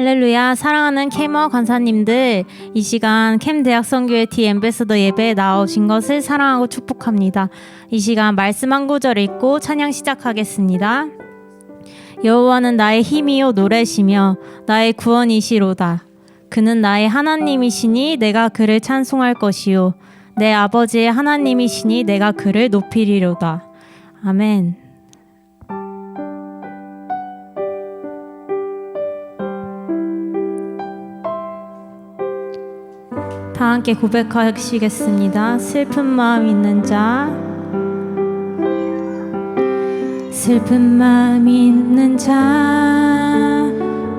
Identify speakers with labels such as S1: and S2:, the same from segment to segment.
S1: 할렐루야. 사랑하는 캠머 권사님들, 이 시간 캠 대학선교회 티 앰베서더 예배에 나오신 것을 사랑하고 축복합니다. 이 시간 말씀 한 구절 읽고 찬양 시작하겠습니다. 여호와는 나의 힘이요 노래시며 나의 구원이시로다. 그는 나의 하나님이시니 내가 그를 찬송할 것이요 내 아버지의 하나님이시니 내가 그를 높이리로다. 아멘. 다 함께 고백하시겠습니다. 슬픈 마음 있는 자, 슬픈 마음 있는 자,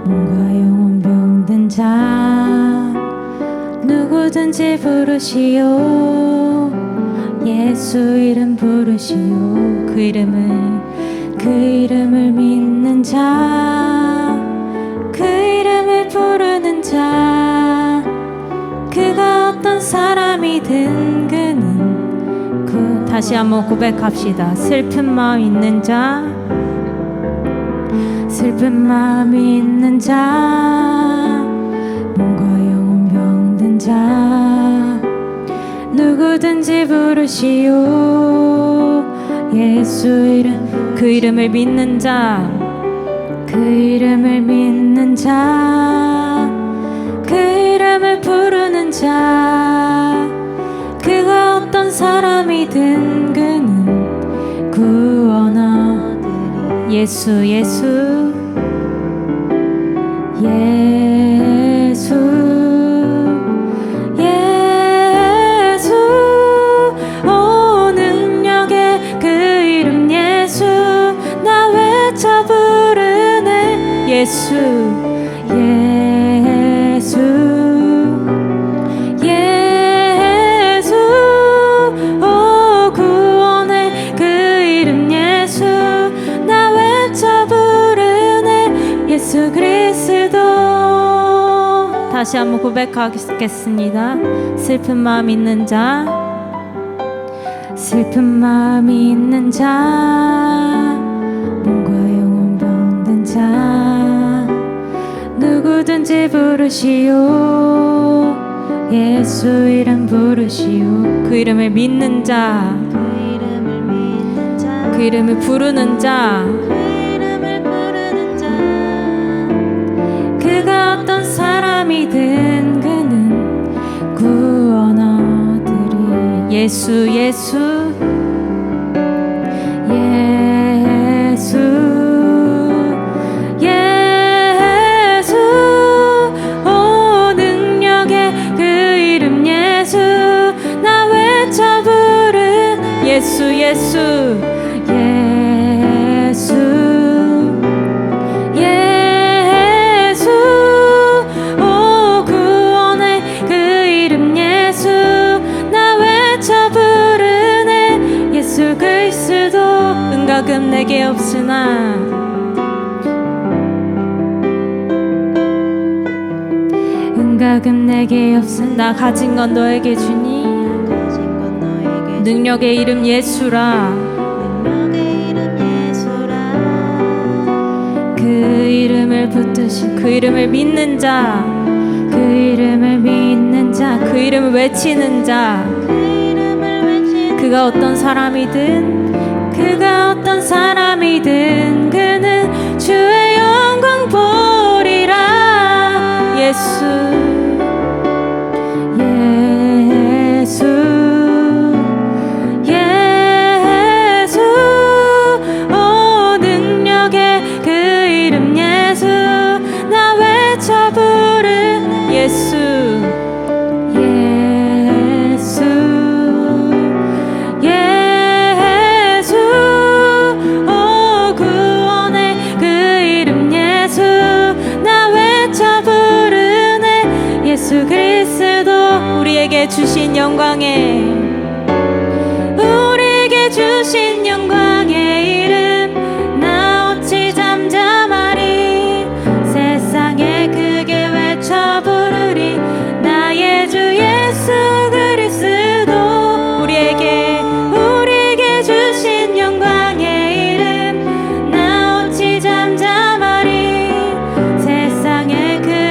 S1: 몸과 영혼 병든 자, 누구든지 부르시오. 예수 이름 부르시오. 그 이름을 믿는 자, 그 이름을 부르는 자, 그가 어떤 사람이든 그는 다시 한번 고백합시다. 슬픈 마음 있는 자, 슬픈 마음 있는 자, 몸과 영혼 병든 자, 누구든지 부르시오. 예수 이름, 그 이름을 믿는 자, 그 이름을 믿는 자, 그 이름을 부르는 자, 그가 어떤 사람이든 그는 구원하리라. 예수 예수 예수 예수, 오 능력의 그 이름 예수, 나 외쳐 부르네. 예수 예수 예수, 오 구원의 그 이름 예수, 나 외쳐 부르네. 예수 그리스도. 다시 한번 고백하겠습니다. 슬픈 마음 있는 자, 슬픈 마음 있는 자, 몸과 영혼 병든 자, 누구든지 부르시오. 예수 이름 부르시오. 그 이름을 믿는 자, 그 이름을 부르는 자, 그가 어떤 사람이든 그는 구원하리라. 예수 예수 예수 예수, 오 능력의 그 이름 예수, 나 외쳐 부르. 예수 예수 예수 예수, 오 구원의 그 이름 예수, 나 외쳐 부르네. 예수 그리스도. 은과금 내게 없으나 은과금 내게 없으나 나 가진 건 너에게 주니. 능력의 이름 예수라. 그 이름을 붙드신, 그 이름을 믿는 자, 그 이름을 믿는 자, 그 이름을 외치는 자, 그가 어떤 사람이든, 그가 어떤 사람이든 그는 주의 영광 보리라. 예수 예수 예수, 오 능력의 그 이름 예수, 나 외쳐 부르. 예수 예수 예수, 오 구원의 그 이름 예수, 나 외쳐 부르네. 예수 그리스도. 우리에게 주신 영광에, 우리에게 주신 영광의 이름, 나 어찌 잠잠하리. 세상에 크게 외쳐 부르리. 나의 주 예수 그리스도. 우리에게 주신 영광의 이름, 나 어찌 잠잠하리. 세상에 크게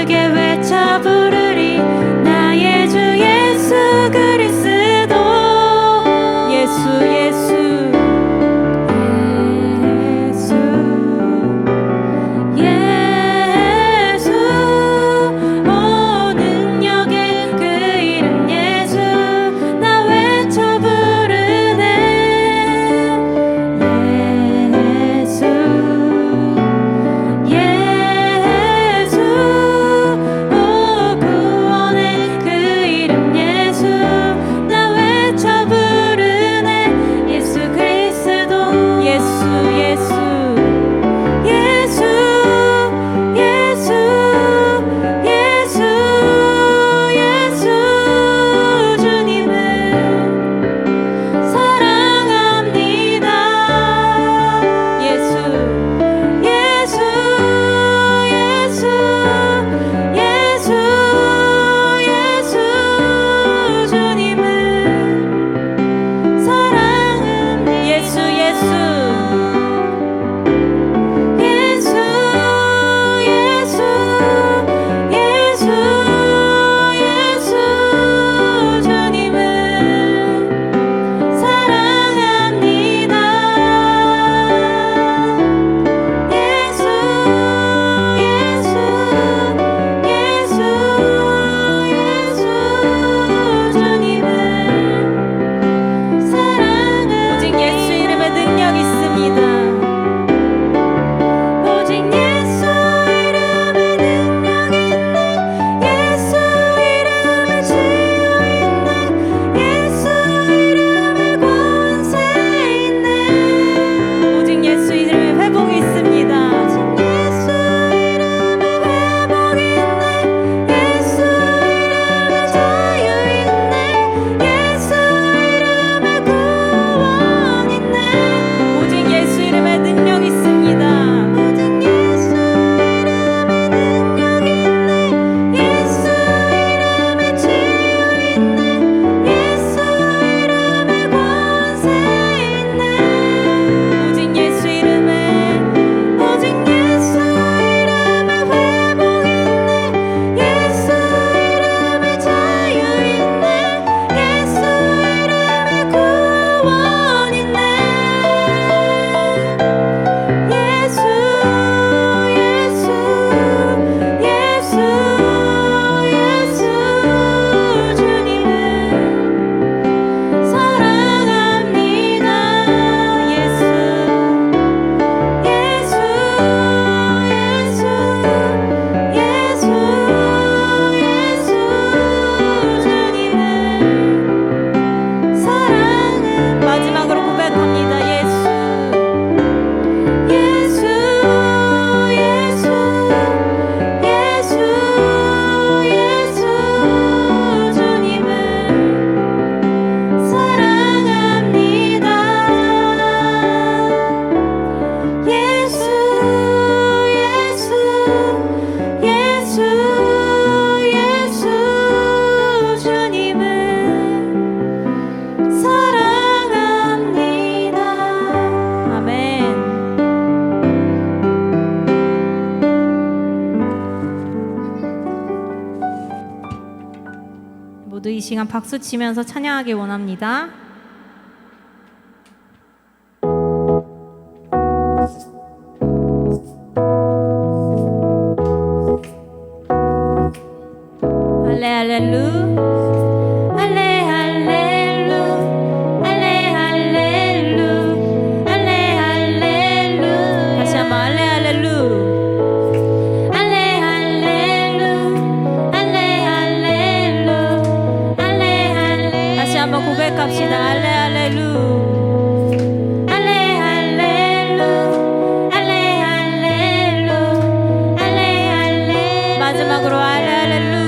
S1: 시간 박수 치면서 찬양하기 원합니다. 할렐루야. 고백합시다. 할렐루야. 마지막으로 할렐루야.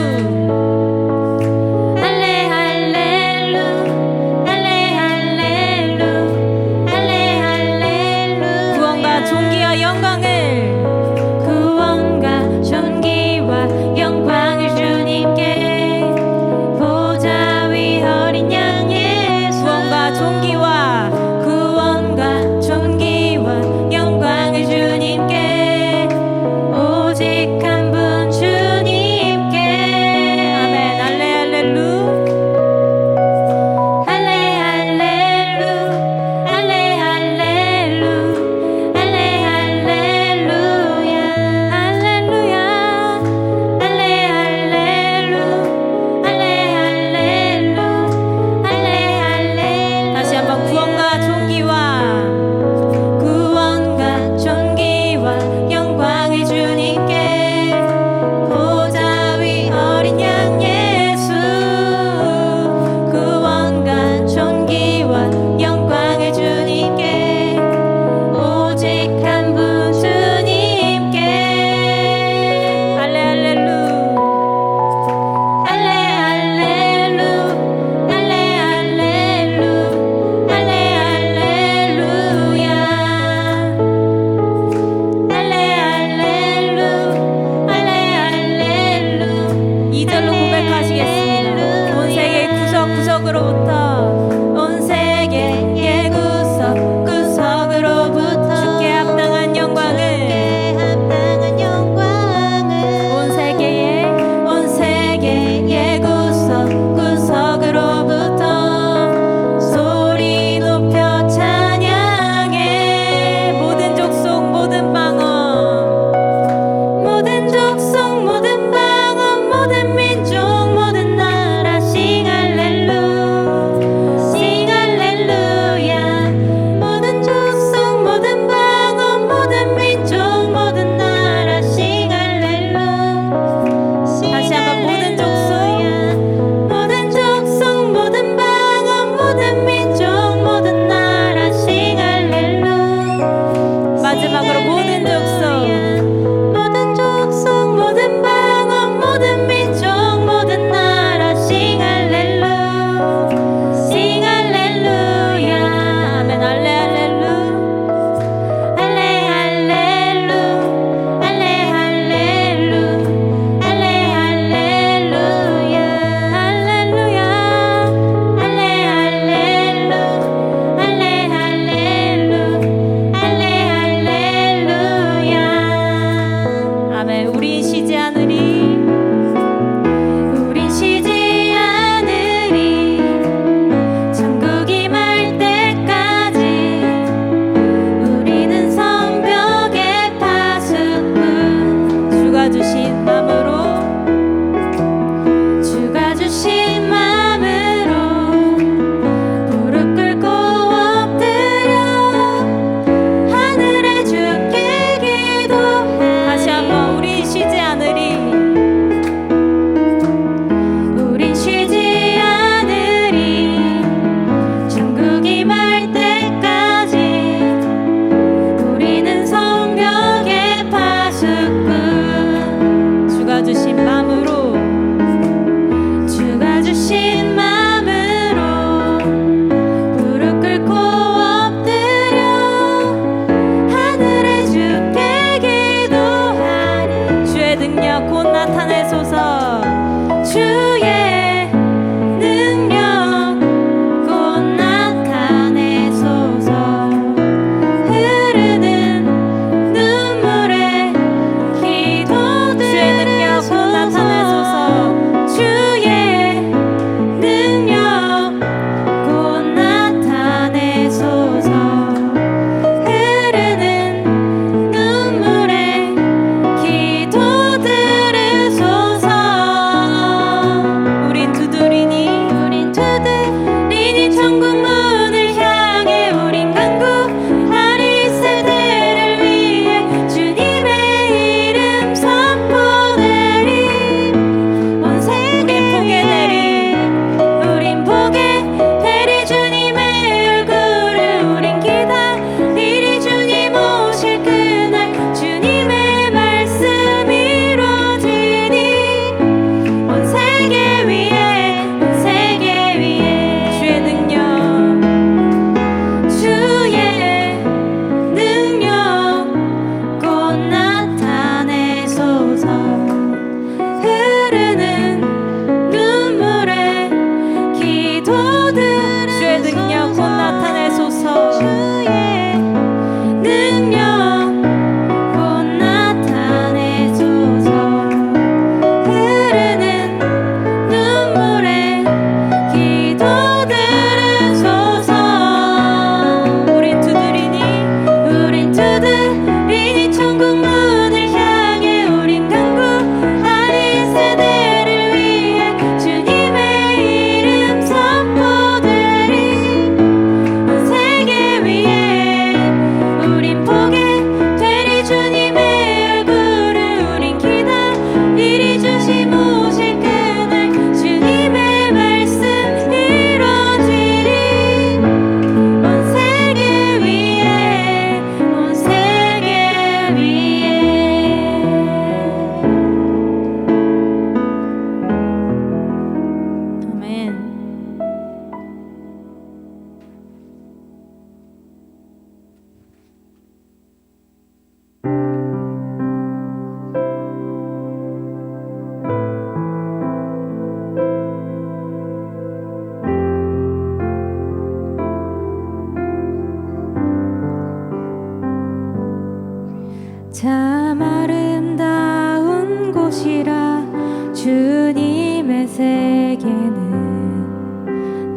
S1: 세계는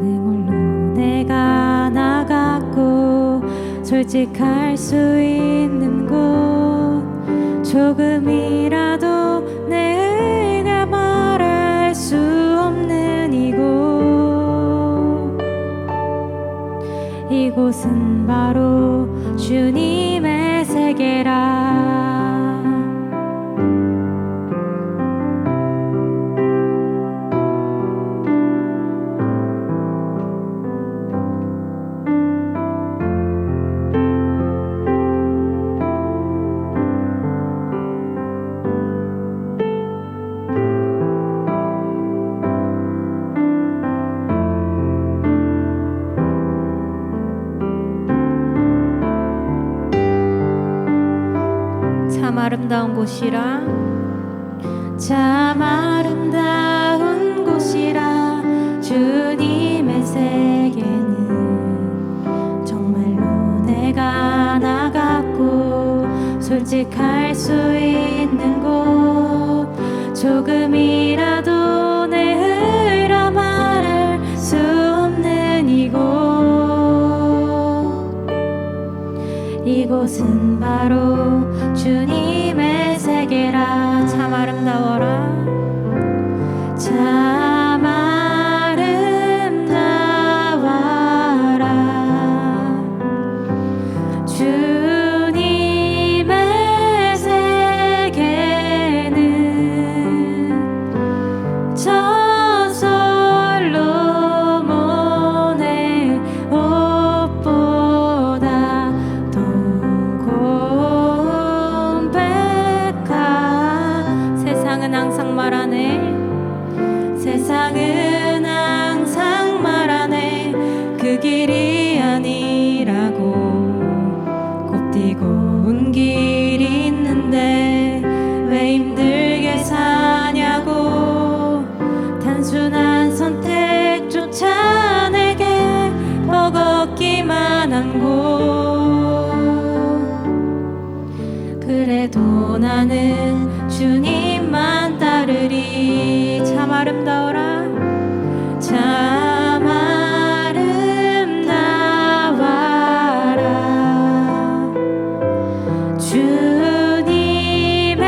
S1: 내 홀로 내가 나갔고 솔직할 수 있는 곳 조금이라도 내가 말할 수 없는 이곳은 바로 주님의 세계라. 참 아름다운 곳이라 참 아름다운 곳이라 주님의 세계는 정말로 내가 나갔고 솔직할 수 있는 곳 조금이라도 내가 말할 수 없는 이곳은 바로 주님의 세계라. 참 아름다워라 참 아름다워라 주님의 세계는 저 솔로몬의 옷보다 더 고운 백화. 세상은 항상 말하네 세상은 항상 말하네 그 길이 아니라고 곱디고 온 길이 있는데 왜 힘들게 사냐고 단순한 선택조차 내게 버겁기만 한 곳 그래도 나는 주님만 따르리. 참 아름다워라 참 아름다워라 주님의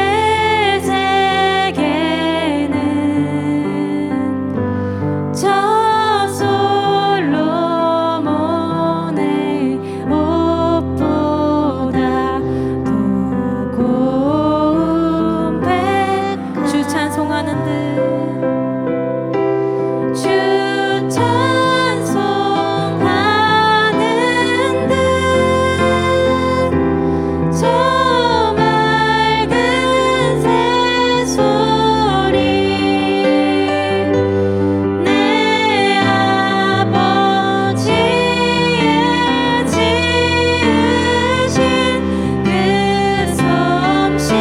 S1: 세계는 저 솔로몬의 옷보다 더 고운 백화. 주 찬송하는 듯 주 찬송하는 듯 저 맑은 새소리 내 아버지의 지으신 그 솜씨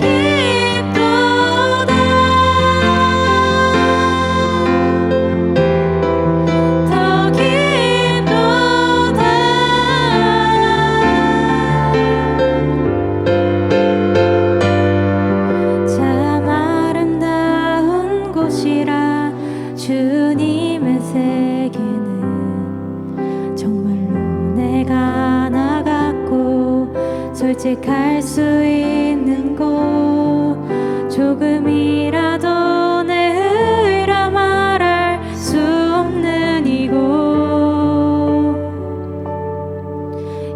S1: 깊도다 더 깊도다 참 아름다운 곳이라 주님의 세계는 정말로 내가 나갔고 솔직할 수 있는 곳 조금이라도 내가 말할 수 없는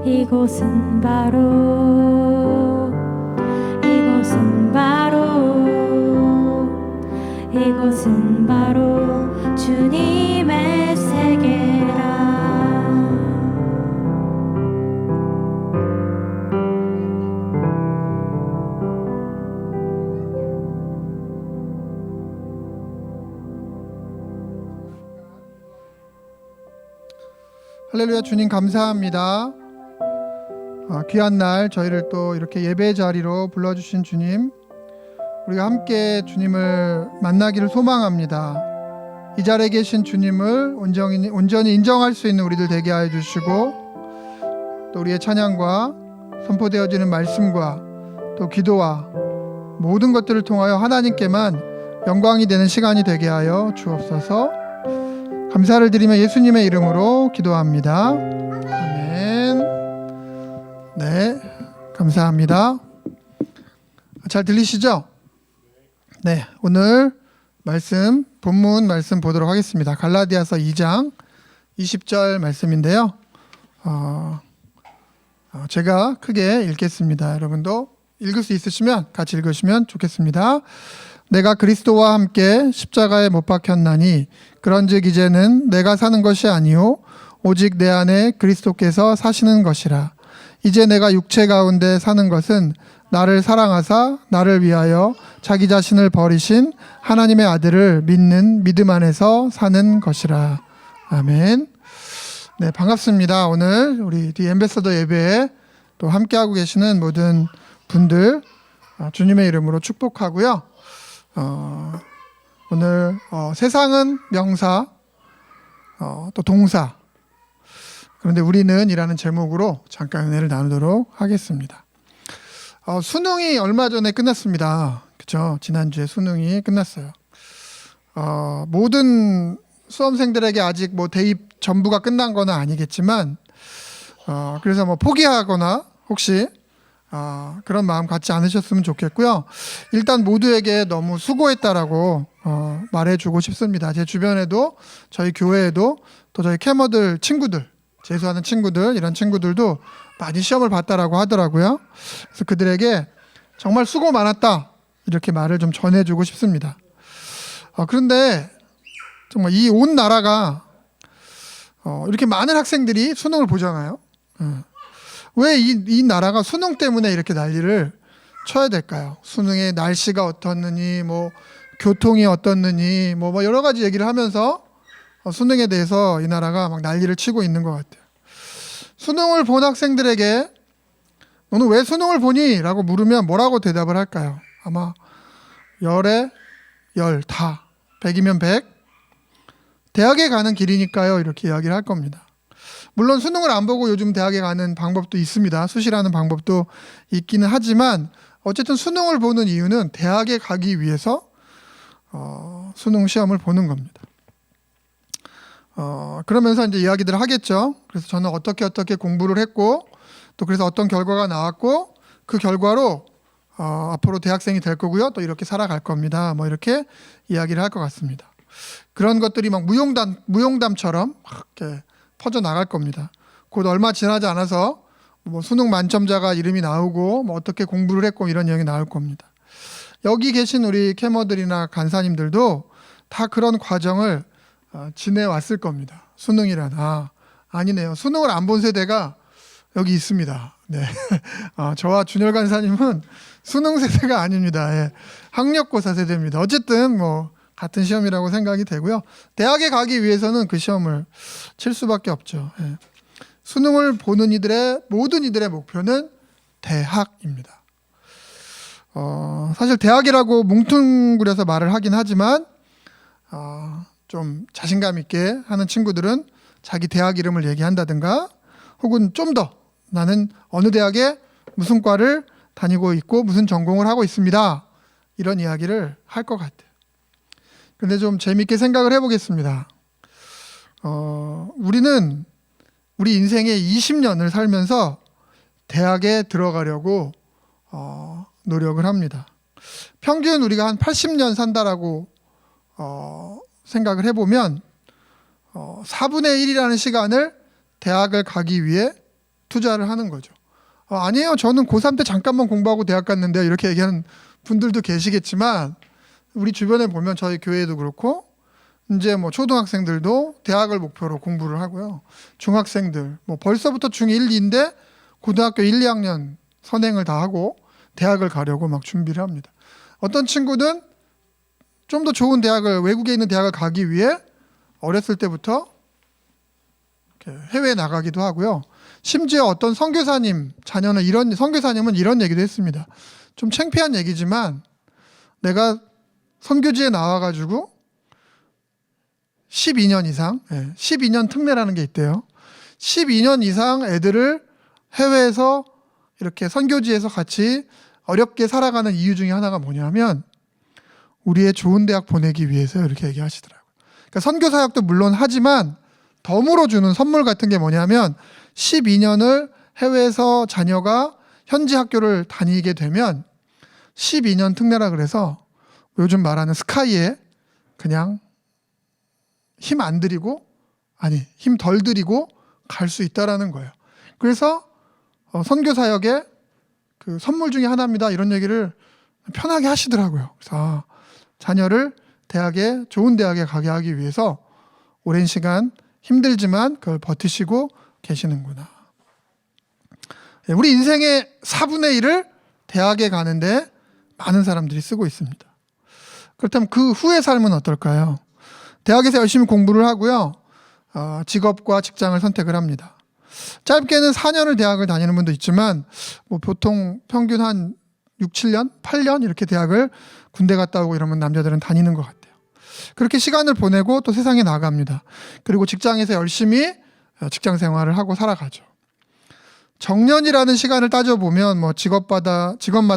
S1: 이곳은 바로 이곳은 바로 주님의 세계라.
S2: 할렐루야. 주님 감사합니다. 귀한 날 저희를 또 이렇게 예배 자리로 불러주신 주님, 우리가 함께 주님을 만나기를 소망합니다. 이 자리에 계신 주님을 온전히 인정할 수 있는 우리들 되게 하여 주시고, 또 우리의 찬양과 선포되어지는 말씀과 또 기도와 모든 것들을 통하여 하나님께만 영광이 되는 시간이 되게 하여 주옵소서. 감사를 드리며 예수님의 이름으로 기도합니다. 아멘. 네, 감사합니다. 잘 들리시죠? 네, 오늘 본문 말씀 보도록 하겠습니다. 갈라디아서 2장 20절 말씀인데요. 제가 크게 읽겠습니다. 여러분도 읽을 수 있으시면 같이 읽으시면 좋겠습니다. 내가 그리스도와 함께 십자가에 못 박혔나니 그런즉 이제는 내가 사는 것이 아니요 오직 내 안에 그리스도께서 사시는 것이라. 이제 내가 육체 가운데 사는 것은 나를 사랑하사 나를 위하여 자기 자신을 버리신 하나님의 아들을 믿는 믿음 안에서 사는 것이라. 아멘. 네, 반갑습니다. 오늘 우리 디 엠베서더 예배에 또 함께하고 계시는 모든 분들 주님의 이름으로 축복하고요. 오늘 세상은 명사, 또 동사, 그런데 우리는 이라는 제목으로 잠깐 은혜를 나누도록 하겠습니다. 수능이 얼마 전에 끝났습니다. 그렇죠? 지난주에 수능이 끝났어요. 모든 수험생들에게 아직 뭐 대입 전부가 끝난 건 아니겠지만 그래서 뭐 포기하거나 혹시 그런 마음 갖지 않으셨으면 좋겠고요. 일단 모두에게 너무 수고했다라고 말해주고 싶습니다. 제 주변에도 저희 교회에도 또 저희 캐머들 친구들, 재수하는 친구들, 이런 친구들도 많이 시험을 봤다라고 하더라고요. 그래서 그들에게 정말 수고 많았다 이렇게 말을 좀 전해주고 싶습니다. 그런데 정말 이 온 나라가 이렇게 많은 학생들이 수능을 보잖아요. 왜 이 나라가 수능 때문에 이렇게 난리를 쳐야 될까요? 수능의 날씨가 어떻느니, 뭐 교통이 어떻느니, 뭐 여러 가지 얘기를 하면서 수능에 대해서 이 나라가 막 난리를 치고 있는 것 같아요. 수능을 본 학생들에게 너는 왜 수능을 보니? 라고 물으면 뭐라고 대답을 할까요? 아마 열에 열, 다, 100이면 100. 대학에 가는 길이니까요. 이렇게 이야기를 할 겁니다. 물론 수능을 안 보고 요즘 대학에 가는 방법도 있습니다. 수시라는 방법도 있기는 하지만 어쨌든 수능을 보는 이유는 대학에 가기 위해서 수능 시험을 보는 겁니다. 그러면서 이제 이야기들을 하겠죠. 그래서 저는 어떻게 공부를 했고 또 그래서 어떤 결과가 나왔고 그 결과로 앞으로 대학생이 될 거고요. 또 이렇게 살아갈 겁니다. 뭐 이렇게 이야기를 할 것 같습니다. 그런 것들이 막 무용담처럼 막 이렇게 퍼져 나갈 겁니다. 곧 얼마 지나지 않아서 뭐 수능 만점자가 이름이 나오고 뭐 어떻게 공부를 했고 이런 내용이 나올 겁니다. 여기 계신 우리 캐머들이나 간사님들도 다 그런 과정을 지내왔을 겁니다. 수능이란 아니네요. 수능을 안 본 세대가 여기 있습니다. 네, 저와 준열 간사님은 수능 세대가 아닙니다. 예. 학력고사 세대입니다. 어쨌든 뭐 같은 시험이라고 생각이 되고요. 대학에 가기 위해서는 그 시험을 칠 수밖에 없죠. 예. 수능을 보는 모든 이들의 목표는 대학입니다. 사실 대학이라고 뭉뚱그려서 말을 하긴 하지만 좀 자신감 있게 하는 친구들은 자기 대학 이름을 얘기한다든가 혹은 좀 더 나는 어느 대학에 무슨 과를 다니고 있고 무슨 전공을 하고 있습니다. 이런 이야기를 할 것 같아요. 근데 좀 재밌게 생각을 해보겠습니다. 우리는 우리 인생의 20년을 살면서 대학에 들어가려고 노력을 합니다. 평균 우리가 한 80년 산다라고 생각을 해보면 4분의 1이라는 시간을 대학을 가기 위해 투자를 하는 거죠. 아니에요. 저는 고3 때 잠깐만 공부하고 대학 갔는데요. 이렇게 얘기하는 분들도 계시겠지만 우리 주변에 보면 저희 교회도 그렇고 이제 뭐 초등학생들도 대학을 목표로 공부를 하고요. 중학생들 뭐 벌써부터 중1, 2인데 고등학교 1, 2학년 선행을 다 하고 대학을 가려고 막 준비를 합니다. 어떤 친구는 좀 더 좋은 대학을 외국에 있는 대학을 가기 위해 어렸을 때부터 이렇게 해외에 나가기도 하고요. 심지어 어떤 선교사님은 이런 얘기도 했습니다. 좀 창피한 얘기지만 내가 선교지에 나와가지고 12년 이상, 12년 특례라는 게 있대요. 12년 이상 애들을 해외에서 이렇게 선교지에서 같이 어렵게 살아가는 이유 중에 하나가 뭐냐면 우리의 좋은 대학 보내기 위해서 이렇게 얘기하시더라고요. 그러니까 선교사역도 물론 하지만 덤으로 주는 선물 같은 게 뭐냐면 12년을 해외에서 자녀가 현지 학교를 다니게 되면 12년 특례라 그래서 요즘 말하는 스카이에 그냥 힘 안 들이고 힘 덜 들이고 갈 수 있다라는 거예요. 그래서 선교사역의 그 선물 중에 하나입니다. 이런 얘기를 편하게 하시더라고요. 그래서 자녀를 좋은 대학에 가게 하기 위해서 오랜 시간 힘들지만 그걸 버티시고 계시는구나. 우리 인생의 4분의 1을 대학에 가는데 많은 사람들이 쓰고 있습니다. 그렇다면 그 후의 삶은 어떨까요? 대학에서 열심히 공부를 하고요. 직업과 직장을 선택을 합니다. 짧게는 4년을 대학을 다니는 분도 있지만 보통 평균 한 6, 7년, 8년 이렇게 대학을 군대 갔다 오고 이러면 남자들은 다니는 것 같아요. 그렇게 시간을 보내고 또 세상에 나갑니다. 그리고 직장에서 열심히 직장 생활을 하고 살아가죠. 정년이라는 시간을 따져보면 직업마다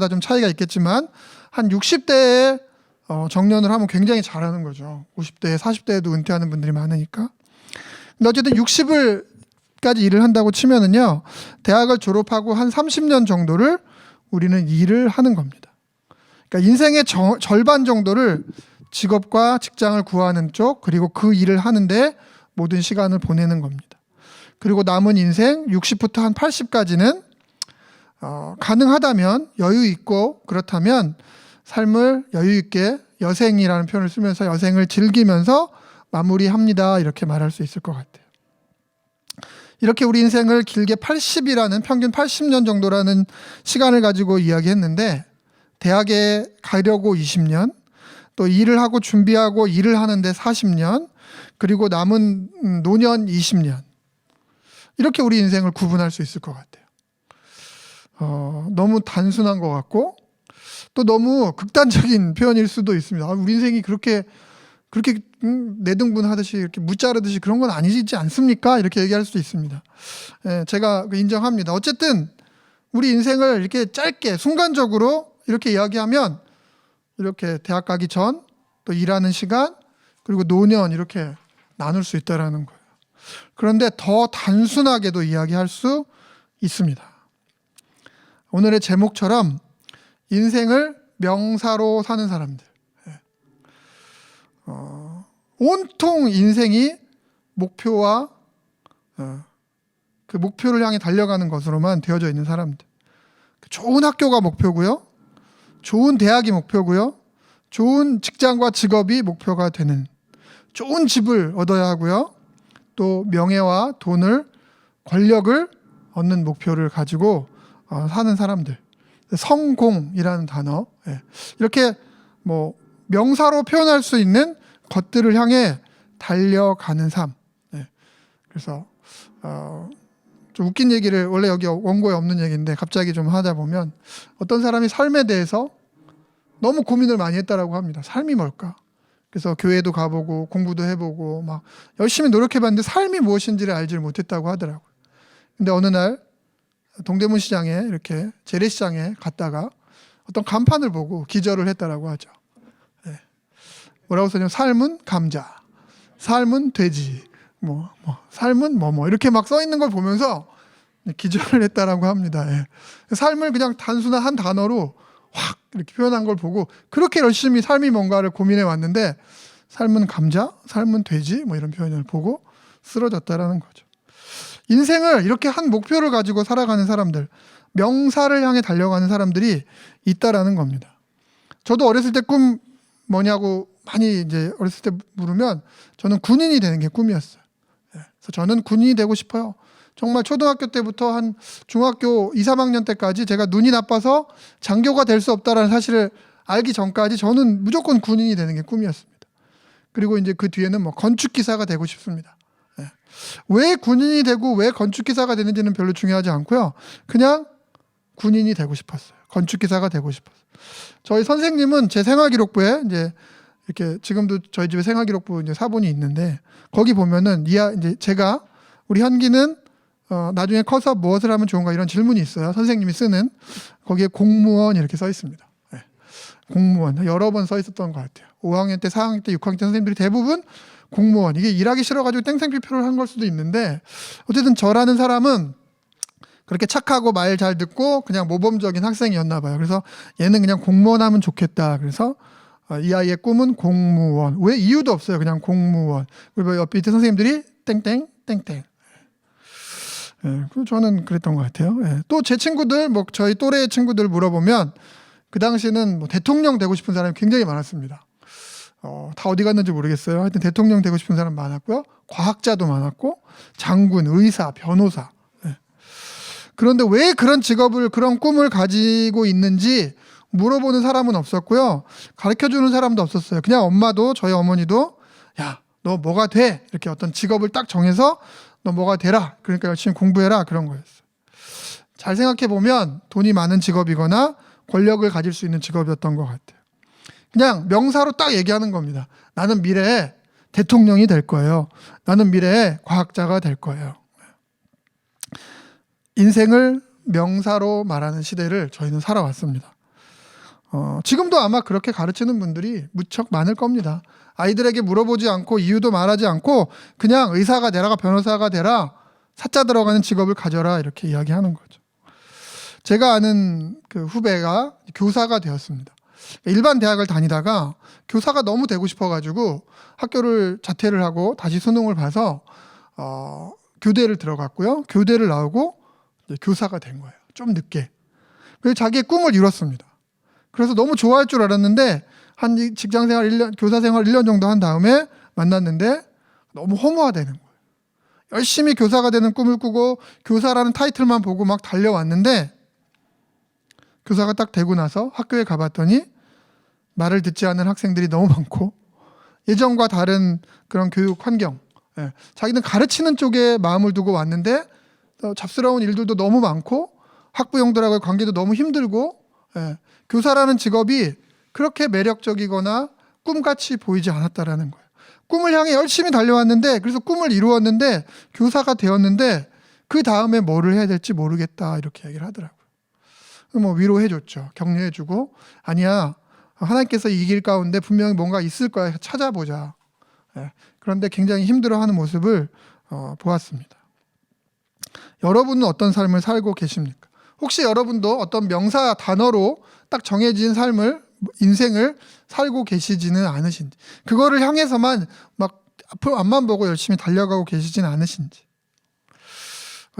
S2: 좀 차이가 있겠지만 한 60대에 정년을 하면 굉장히 잘하는 거죠. 50대, 40대에도 은퇴하는 분들이 많으니까. 근데 어쨌든 60까지 일을 한다고 치면은요, 대학을 졸업하고 한 30년 정도를 우리는 일을 하는 겁니다. 그러니까 인생의 절반 정도를 직업과 직장을 구하는 쪽, 그리고 그 일을 하는데 모든 시간을 보내는 겁니다. 그리고 남은 인생 60부터 한 80까지는 가능하다면 여유 있고 그렇다면 삶을 여유 있게 여생이라는 표현을 쓰면서 여생을 즐기면서 마무리합니다. 이렇게 말할 수 있을 것 같아요. 이렇게 우리 인생을 길게 80이라는 평균 80년 정도라는 시간을 가지고 이야기했는데 대학에 가려고 20년, 또 일을 하고 준비하고 일을 하는데 40년, 그리고 남은 노년 20년. 이렇게 우리 인생을 구분할 수 있을 것 같아요. 너무 단순한 것 같고 또 너무 극단적인 표현일 수도 있습니다. 우리 인생이 그렇게 내등분하듯이 이렇게 무자르듯이 그런 건 아니지 않습니까? 이렇게 얘기할 수도 있습니다. 제가 인정합니다. 어쨌든 우리 인생을 이렇게 짧게 순간적으로 이렇게 이야기하면 이렇게 대학 가기 전, 또 일하는 시간, 그리고 노년 이렇게 나눌 수 있다라는 거예요. 그런데 더 단순하게도 이야기할 수 있습니다. 오늘의 제목처럼 인생을 명사로 사는 사람들. 온통 인생이 목표와 그 목표를 향해 달려가는 것으로만 되어져 있는 사람들. 좋은 학교가 목표고요. 좋은 대학이 목표고요. 좋은 직장과 직업이 목표가 되는, 좋은 집을 얻어야 하고요. 또 명예와 돈을, 권력을 얻는 목표를 가지고 사는 사람들. 성공이라는 단어. 이렇게 명사로 표현할 수 있는 것들을 향해 달려가는 삶. 그래서 좀 웃긴 얘기를, 원래 여기 원고에 없는 얘기인데 갑자기 좀 하다 보면 어떤 사람이 삶에 대해서 너무 고민을 많이 했다라고 합니다. 삶이 뭘까? 그래서 교회도 가보고 공부도 해보고 막 열심히 노력해봤는데 삶이 무엇인지를 알지 못했다고 하더라고요. 근데 어느 날 동대문 시장에 이렇게 재래시장에 갔다가 어떤 간판을 보고 기절을 했다라고 하죠. 뭐라고 써냐면 삶은 감자, 삶은 돼지, 삶은 이렇게 막 써 있는 걸 보면서 기절을 했다라고 합니다. 삶을 그냥 단순한 한 단어로 확 이렇게 표현한 걸 보고 그렇게 열심히 삶이 뭔가를 고민해 왔는데 삶은 감자, 삶은 돼지 이런 표현을 보고 쓰러졌다라는 거죠. 인생을 이렇게 한 목표를 가지고 살아가는 사람들, 명사를 향해 달려가는 사람들이 있다라는 겁니다. 저도 어렸을 때 꿈 뭐냐고 많이 이제 어렸을 때 물으면 저는 군인이 되는 게 꿈이었어요. 그래서 저는 군인이 되고 싶어요. 정말 초등학교 때부터 한 중학교 2, 3학년 때까지 제가 눈이 나빠서 장교가 될 수 없다라는 사실을 알기 전까지 저는 무조건 군인이 되는 게 꿈이었습니다. 그리고 이제 그 뒤에는 건축기사가 되고 싶습니다. 왜 군인이 되고 왜 건축기사가 되는지는 별로 중요하지 않고요. 그냥 군인이 되고 싶었어요. 건축기사가 되고 싶었어요. 저희 선생님은 제 생활기록부에 이제 이렇게 지금도 저희 집에 생활기록부 이제 사본이 있는데 거기 보면은 이제 제가 우리 현기는 나중에 커서 무엇을 하면 좋은가 이런 질문이 있어요. 선생님이 쓰는 거기에 공무원 이렇게 써 있습니다. 공무원 여러 번 써 있었던 것 같아요. 5학년 때, 4학년 때, 6학년 때 선생님들이 대부분 공무원, 이게 일하기 싫어가지고 땡땡표를 한 걸 수도 있는데 어쨌든 저라는 사람은 그렇게 착하고 말 잘 듣고 그냥 모범적인 학생이었나 봐요. 그래서 얘는 그냥 공무원 하면 좋겠다. 그래서 이 아이의 꿈은 공무원. 왜 이유도 없어요. 그냥 공무원. 그리고 옆에 밑에 선생님들이 땡땡 땡땡. 예, 저는 그랬던 것 같아요. 예. 또 제 친구들, 뭐 저희 또래 친구들 물어보면 그 당시는 뭐 대통령 되고 싶은 사람이 굉장히 많았습니다. 다 어디 갔는지 모르겠어요. 하여튼 대통령 되고 싶은 사람 많았고요. 과학자도 많았고, 장군, 의사, 변호사. 예. 그런데 왜 그런 직업을, 그런 꿈을 가지고 있는지 물어보는 사람은 없었고요. 가르쳐주는 사람도 없었어요. 그냥 엄마도, 저희 어머니도, 야, 너 뭐가 돼? 이렇게 어떤 직업을 딱 정해서 너 뭐가 되라. 그러니까 열심히 공부해라. 그런 거였어요. 잘 생각해 보면 돈이 많은 직업이거나 권력을 가질 수 있는 직업이었던 것 같아요. 그냥 명사로 딱 얘기하는 겁니다. 나는 미래에 대통령이 될 거예요. 나는 미래에 과학자가 될 거예요. 인생을 명사로 말하는 시대를 저희는 살아왔습니다. 지금도 아마 그렇게 가르치는 분들이 무척 많을 겁니다. 아이들에게 물어보지 않고 이유도 말하지 않고 그냥 의사가 되라, 변호사가 되라, 사자 들어가는 직업을 가져라 이렇게 이야기하는 거죠. 제가 아는 그 후배가 교사가 되었습니다. 일반 대학을 다니다가 교사가 너무 되고 싶어가지고 학교를 자퇴를 하고 다시 수능을 봐서 교대를 들어갔고요. 교대를 나오고 교사가 된 거예요. 좀 늦게. 그래서 자기의 꿈을 이뤘습니다. 그래서 너무 좋아할 줄 알았는데 한 직장생활 1년, 교사생활 1년 정도 한 다음에 만났는데 너무 허무하다는 거예요. 열심히 교사가 되는 꿈을 꾸고 교사라는 타이틀만 보고 막 달려왔는데 교사가 딱 되고 나서 학교에 가봤더니 말을 듣지 않는 학생들이 너무 많고 예전과 다른 그런 교육 환경, 자기는 가르치는 쪽에 마음을 두고 왔는데 잡스러운 일들도 너무 많고 학부형들하고의 관계도 너무 힘들고 교사라는 직업이 그렇게 매력적이거나 꿈같이 보이지 않았다라는 거예요. 꿈을 향해 열심히 달려왔는데 그래서 꿈을 이루었는데 교사가 되었는데 그 다음에 뭐를 해야 될지 모르겠다 이렇게 얘기를 하더라고요. 뭐 위로해줬죠. 격려해주고 아니야 하나님께서 이 길 가운데 분명히 뭔가 있을 거야 찾아보자. 그런데 굉장히 힘들어하는 모습을 보았습니다. 여러분은 어떤 삶을 살고 계십니까? 혹시 여러분도 어떤 명사 단어로 딱 정해진 삶을 인생을 살고 계시지는 않으신지, 그거를 향해서만 막 앞으로 앞만 보고 열심히 달려가고 계시지는 않으신지.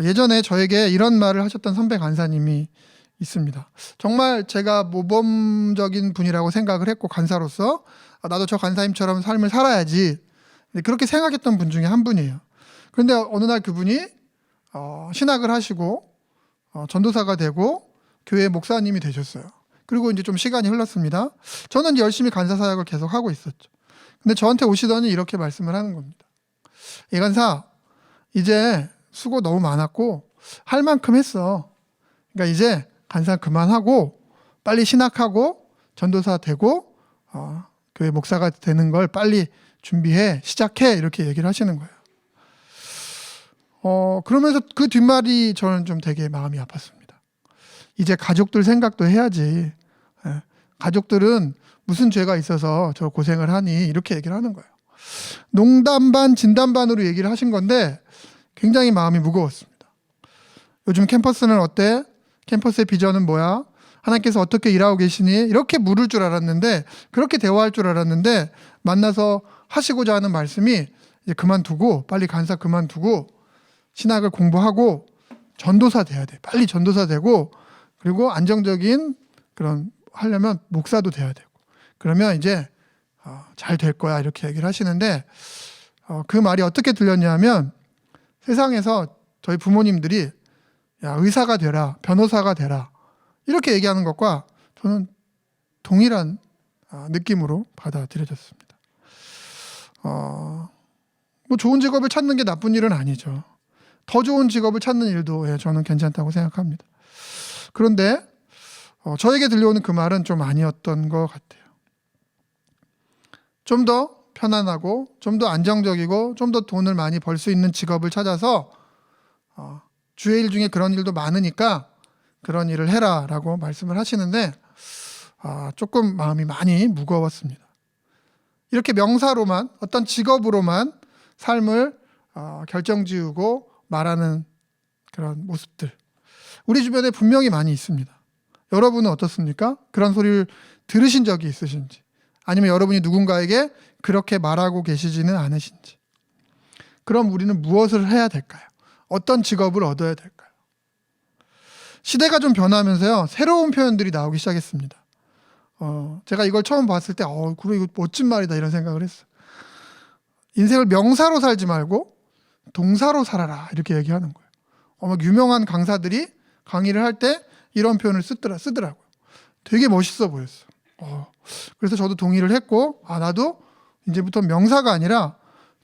S2: 예전에 저에게 이런 말을 하셨던 선배 간사님이 있습니다. 정말 제가 모범적인 분이라고 생각을 했고 간사로서 나도 저 간사님처럼 삶을 살아야지 그렇게 생각했던 분 중에 한 분이에요. 그런데 어느 날 그분이 신학을 하시고 전도사가 되고 교회 목사님이 되셨어요. 그리고 이제 좀 시간이 흘렀습니다. 저는 이제 열심히 간사 사역을 계속 하고 있었죠. 근데 저한테 오시더니 이렇게 말씀을 하는 겁니다. 예 간사, 이제 수고 너무 많았고 할 만큼 했어. 그러니까 이제 간사 그만하고 빨리 신학하고 전도사 되고 교회 목사가 되는 걸 빨리 준비해, 시작해 이렇게 얘기를 하시는 거예요. 그러면서 그 뒷말이 저는 좀 되게 마음이 아팠습니다. 이제 가족들 생각도 해야지. 가족들은 무슨 죄가 있어서 저 고생을 하니 이렇게 얘기를 하는 거예요. 농담 반 진담 반으로 얘기를 하신 건데 굉장히 마음이 무거웠습니다. 요즘 캠퍼스는 어때? 캠퍼스의 비전은 뭐야? 하나님께서 어떻게 일하고 계시니? 이렇게 물을 줄 알았는데 그렇게 대화할 줄 알았는데 만나서 하시고자 하는 말씀이 이제 그만두고 빨리 간사 그만두고 신학을 공부하고 전도사 돼야 돼. 빨리 전도사 되고 그리고 안정적인 그런 하려면 목사도 돼야 되고 그러면 이제 잘 될 거야 이렇게 얘기를 하시는데 그 말이 어떻게 들렸냐면 세상에서 저희 부모님들이 야 의사가 되라 변호사가 되라 이렇게 얘기하는 것과 저는 동일한 느낌으로 받아들여졌습니다. 뭐 좋은 직업을 찾는 게 나쁜 일은 아니죠. 더 좋은 직업을 찾는 일도 저는 괜찮다고 생각합니다. 그런데 저에게 들려오는 그 말은 좀 아니었던 것 같아요. 좀 더 편안하고 좀 더 안정적이고 좀 더 돈을 많이 벌 수 있는 직업을 찾아서 주의 일 중에 그런 일도 많으니까 그런 일을 해라 라고 말씀을 하시는데 조금 마음이 많이 무거웠습니다. 이렇게 명사로만, 어떤 직업으로만 삶을 결정지으고 말하는 그런 모습들, 우리 주변에 분명히 많이 있습니다. 여러분은 어떻습니까? 그런 소리를 들으신 적이 있으신지, 아니면 여러분이 누군가에게 그렇게 말하고 계시지는 않으신지. 그럼 우리는 무엇을 해야 될까요? 어떤 직업을 얻어야 될까요? 시대가 좀 변하면서요, 새로운 표현들이 나오기 시작했습니다. 제가 이걸 처음 봤을 때 그래, 이거 멋진 말이다 이런 생각을 했어요. 인생을 명사로 살지 말고 동사로 살아라 이렇게 얘기하는 거예요. 막 유명한 강사들이 강의를 할 때 이런 표현을 쓰더라고요. 되게 멋있어 보였어요. 그래서 저도 동의를 했고, 나도 이제부터 명사가 아니라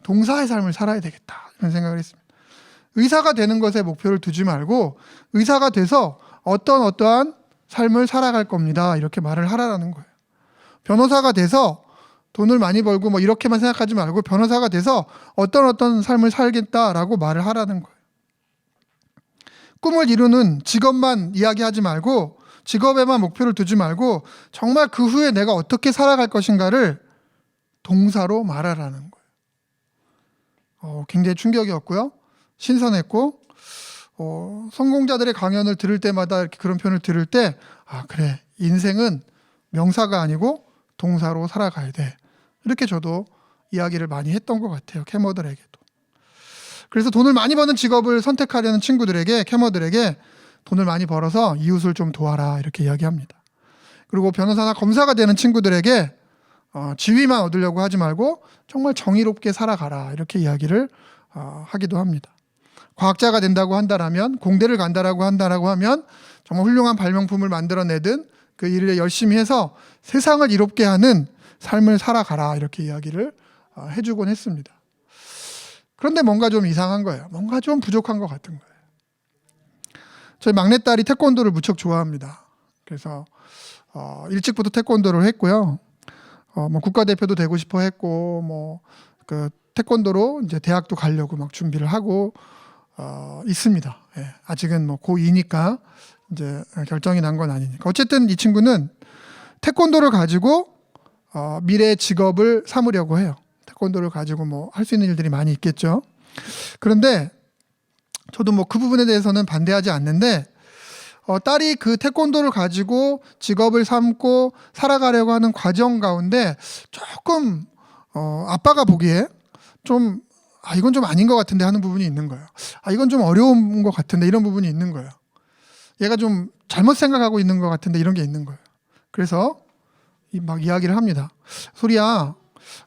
S2: 동사의 삶을 살아야 되겠다 이런 생각을 했습니다. 의사가 되는 것에 목표를 두지 말고 의사가 돼서 어떠한 삶을 살아갈 겁니다 이렇게 말을 하라는 거예요. 변호사가 돼서 돈을 많이 벌고 뭐 이렇게만 생각하지 말고 변호사가 돼서 어떤 삶을 살겠다라고 말을 하라는 거예요. 꿈을 이루는 직업만 이야기하지 말고, 직업에만 목표를 두지 말고 정말 그 후에 내가 어떻게 살아갈 것인가를 동사로 말하라는 거예요. 굉장히 충격이었고요. 신선했고, 성공자들의 강연을 들을 때마다 이렇게 그런 표현을 들을 때, 그래, 인생은 명사가 아니고 동사로 살아가야 돼. 이렇게 저도 이야기를 많이 했던 것 같아요. 캐머들에게도. 그래서 돈을 많이 버는 직업을 선택하려는 친구들에게, 캐머들에게 돈을 많이 벌어서 이웃을 좀 도와라 이렇게 이야기합니다. 그리고 변호사나 검사가 되는 친구들에게 지위만 얻으려고 하지 말고 정말 정의롭게 살아가라 이렇게 이야기를 하기도 합니다. 과학자가 된다고 한다라면, 공대를 간다라고 한다라고 하면 정말 훌륭한 발명품을 만들어내든 그 일을 열심히 해서 세상을 이롭게 하는 삶을 살아가라 이렇게 이야기를 해주곤 했습니다. 그런데 뭔가 좀 이상한 거예요. 뭔가 좀 부족한 것 같은 거예요. 저희 막내딸이 태권도를 무척 좋아합니다. 그래서 일찍부터 태권도를 했고요. 뭐 국가대표도 되고 싶어 했고, 그 태권도로 이제 대학도 가려고 막 준비를 하고 있습니다. 예, 아직은 뭐 고2니까 이제 결정이 난 건 아니니까. 어쨌든 이 친구는 태권도를 가지고 미래의 직업을 삼으려고 해요. 태권도를 가지고 뭐 할 수 있는 일들이 많이 있겠죠. 그런데 저도 뭐 그 부분에 대해서는 반대하지 않는데, 딸이 그 태권도를 가지고 직업을 삼고 살아가려고 하는 과정 가운데 조금 아빠가 보기에 좀 이건 좀 아닌 것 같은데 하는 부분이 있는 거예요. 이건 좀 어려운 것 같은데 이런 부분이 있는 거예요. 얘가 좀 잘못 생각하고 있는 것 같은데 이런 게 있는 거예요. 그래서 막 이야기를 합니다. 소리야,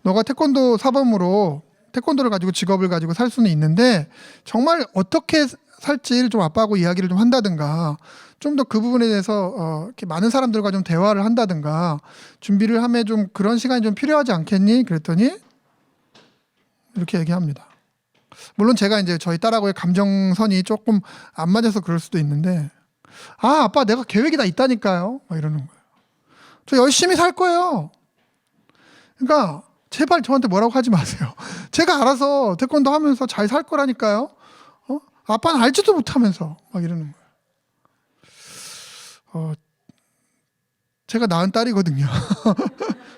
S2: 너가 태권도 사범으로 태권도를 가지고 직업을 가지고 살 수는 있는데 정말 어떻게 살지를 좀 아빠하고 이야기를 좀 한다든가, 좀 더 그 부분에 대해서 이렇게 많은 사람들과 좀 대화를 한다든가 준비를 하면 좀 그런 시간이 좀 필요하지 않겠니? 그랬더니 이렇게 얘기합니다. 물론 제가 이제 저희 딸하고의 감정선이 조금 안 맞아서 그럴 수도 있는데, 아빠 내가 계획이 다 있다니까요 막 이러는 거예요. 저 열심히 살 거예요. 그러니까 제발 저한테 뭐라고 하지 마세요. 제가 알아서 태권도 하면서 잘 살 거라니까요. 아빠는 알지도 못하면서 막 이러는 거예요. 제가 낳은 딸이거든요.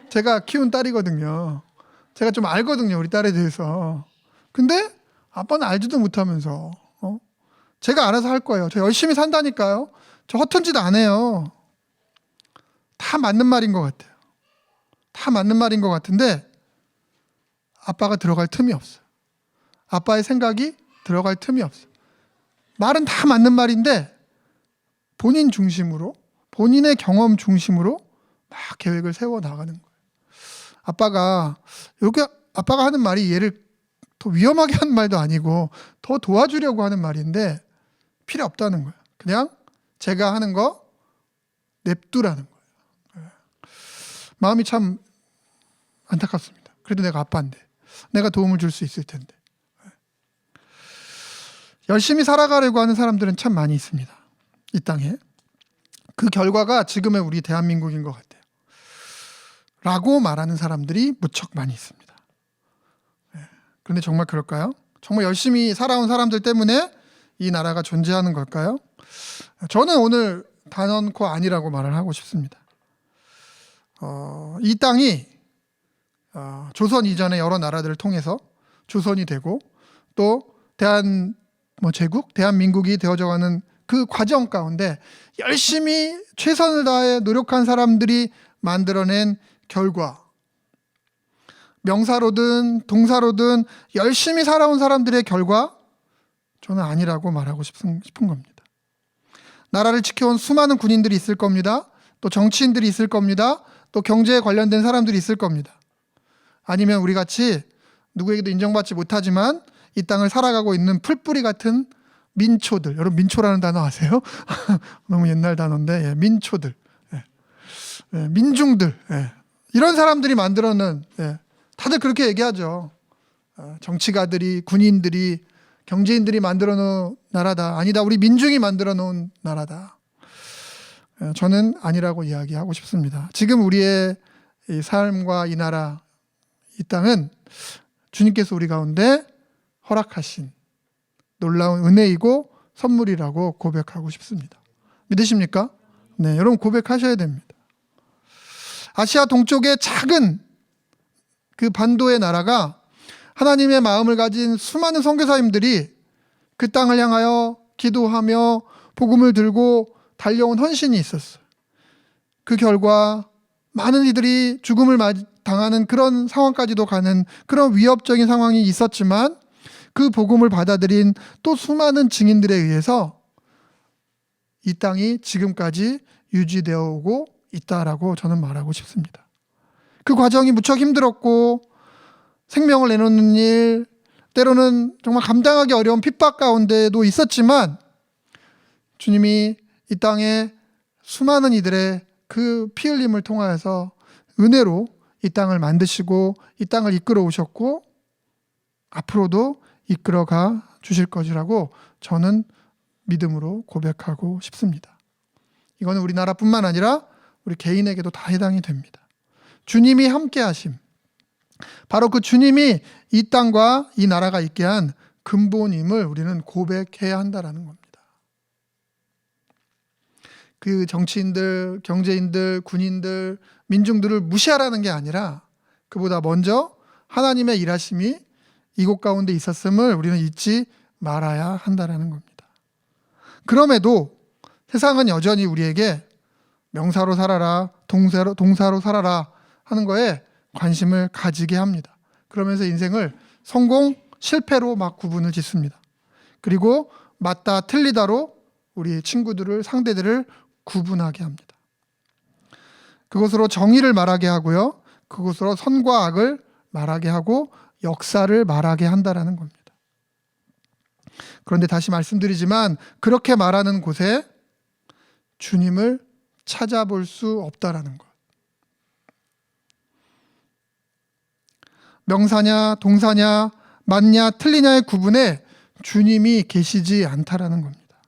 S2: 제가 키운 딸이거든요. 제가 좀 알거든요, 우리 딸에 대해서. 근데 아빠는 알지도 못하면서 제가 알아서 할 거예요. 저 열심히 산다니까요. 저 허튼 짓 안 해요. 다 맞는 말인 것 같아요. 다 맞는 말인 것 같은데 아빠가 들어갈 틈이 없어요. 아빠의 생각이 들어갈 틈이 없어요. 말은 다 맞는 말인데 본인 중심으로, 본인의 경험 중심으로 막 계획을 세워 나가는 거예요. 아빠가 하는 말이 얘를 더 위험하게 하는 말도 아니고 더 도와주려고 하는 말인데 필요 없다는 거예요. 그냥 제가 하는 거 냅두라는 거예요. 마음이 참 안타깝습니다. 그래도 내가 아빠인데, 내가 도움을 줄 수 있을 텐데. 열심히 살아가려고 하는 사람들은 참 많이 있습니다, 이 땅에. 그 결과가 지금의 우리 대한민국인 것 같아요. 라고 말하는 사람들이 무척 많이 있습니다. 그런데 정말 그럴까요? 정말 열심히 살아온 사람들 때문에 이 나라가 존재하는 걸까요? 저는 오늘 단언코 아니라고 말을 하고 싶습니다. 이 땅이 조선 이전의 여러 나라들을 통해서 조선이 되고 또 제국, 대한민국이 되어져가는 그 과정 가운데 열심히 최선을 다해 노력한 사람들이 만들어낸 결과, 명사로든 동사로든 열심히 살아온 사람들의 결과, 저는 아니라고 말하고 싶은 겁니다. 나라를 지켜온 수많은 군인들이 있을 겁니다. 또 정치인들이 있을 겁니다. 또 경제에 관련된 사람들이 있을 겁니다. 아니면 우리 같이 누구에게도 인정받지 못하지만 이 땅을 살아가고 있는 풀뿌리 같은 민초들, 여러분 민초라는 단어 아세요? 너무 옛날 단어인데, 민초들, 민중들, 이런 사람들이 만들어낸, 다들 그렇게 얘기하죠. 정치가들이, 군인들이, 경제인들이 만들어 놓은 나라다. 아니다, 우리 민중이 만들어 놓은 나라다. 저는 아니라고 이야기하고 싶습니다. 지금 우리의 이 삶과 이 나라, 이 땅은 주님께서 우리 가운데 허락하신 놀라운 은혜이고 선물이라고 고백하고 싶습니다. 믿으십니까? 네, 여러분 고백하셔야 됩니다. 아시아 동쪽의 작은 그 반도의 나라가 하나님의 마음을 가진 수많은 선교사님들이 그 땅을 향하여 기도하며 복음을 들고 달려온 헌신이 있었어요. 그 결과 많은 이들이 죽음을 당하는 그런 상황까지도 가는 그런 위협적인 상황이 있었지만 그 복음을 받아들인 또 수많은 증인들에 의해서 이 땅이 지금까지 유지되어 오고 있다라고 저는 말하고 싶습니다. 그 과정이 무척 힘들었고 생명을 내놓는 일, 때로는 정말 감당하기 어려운 핍박 가운데도 있었지만 주님이 이 땅에 수많은 이들의 그 피 흘림을 통하여서 은혜로 이 땅을 만드시고 이 땅을 이끌어 오셨고 앞으로도 이끌어가 주실 것이라고 저는 믿음으로 고백하고 싶습니다. 이거는 우리나라뿐만 아니라 우리 개인에게도 다 해당이 됩니다. 주님이 함께 하심, 바로 그 주님이 이 땅과 이 나라가 있게 한 근본임을 우리는 고백해야 한다는 겁니다. 그 정치인들, 경제인들, 군인들, 민중들을 무시하라는 게 아니라 그보다 먼저 하나님의 일하심이 이곳 가운데 있었음을 우리는 잊지 말아야 한다는 겁니다. 그럼에도 세상은 여전히 우리에게 명사로 살아라, 동사로 살아라 하는 거에 관심을 가지게 합니다. 그러면서 인생을 성공, 실패로 막 구분을 짓습니다. 그리고 맞다, 틀리다로 우리 친구들을, 상대들을 구분하게 합니다. 그것으로 정의를 말하게 하고요. 그것으로 선과 악을 말하게 하고 역사를 말하게 한다라는 겁니다. 그런데 다시 말씀드리지만 그렇게 말하는 곳에 주님을 찾아볼 수 없다라는 것. 명사냐, 동사냐, 맞냐, 틀리냐의 구분에 주님이 계시지 않다라는 겁니다.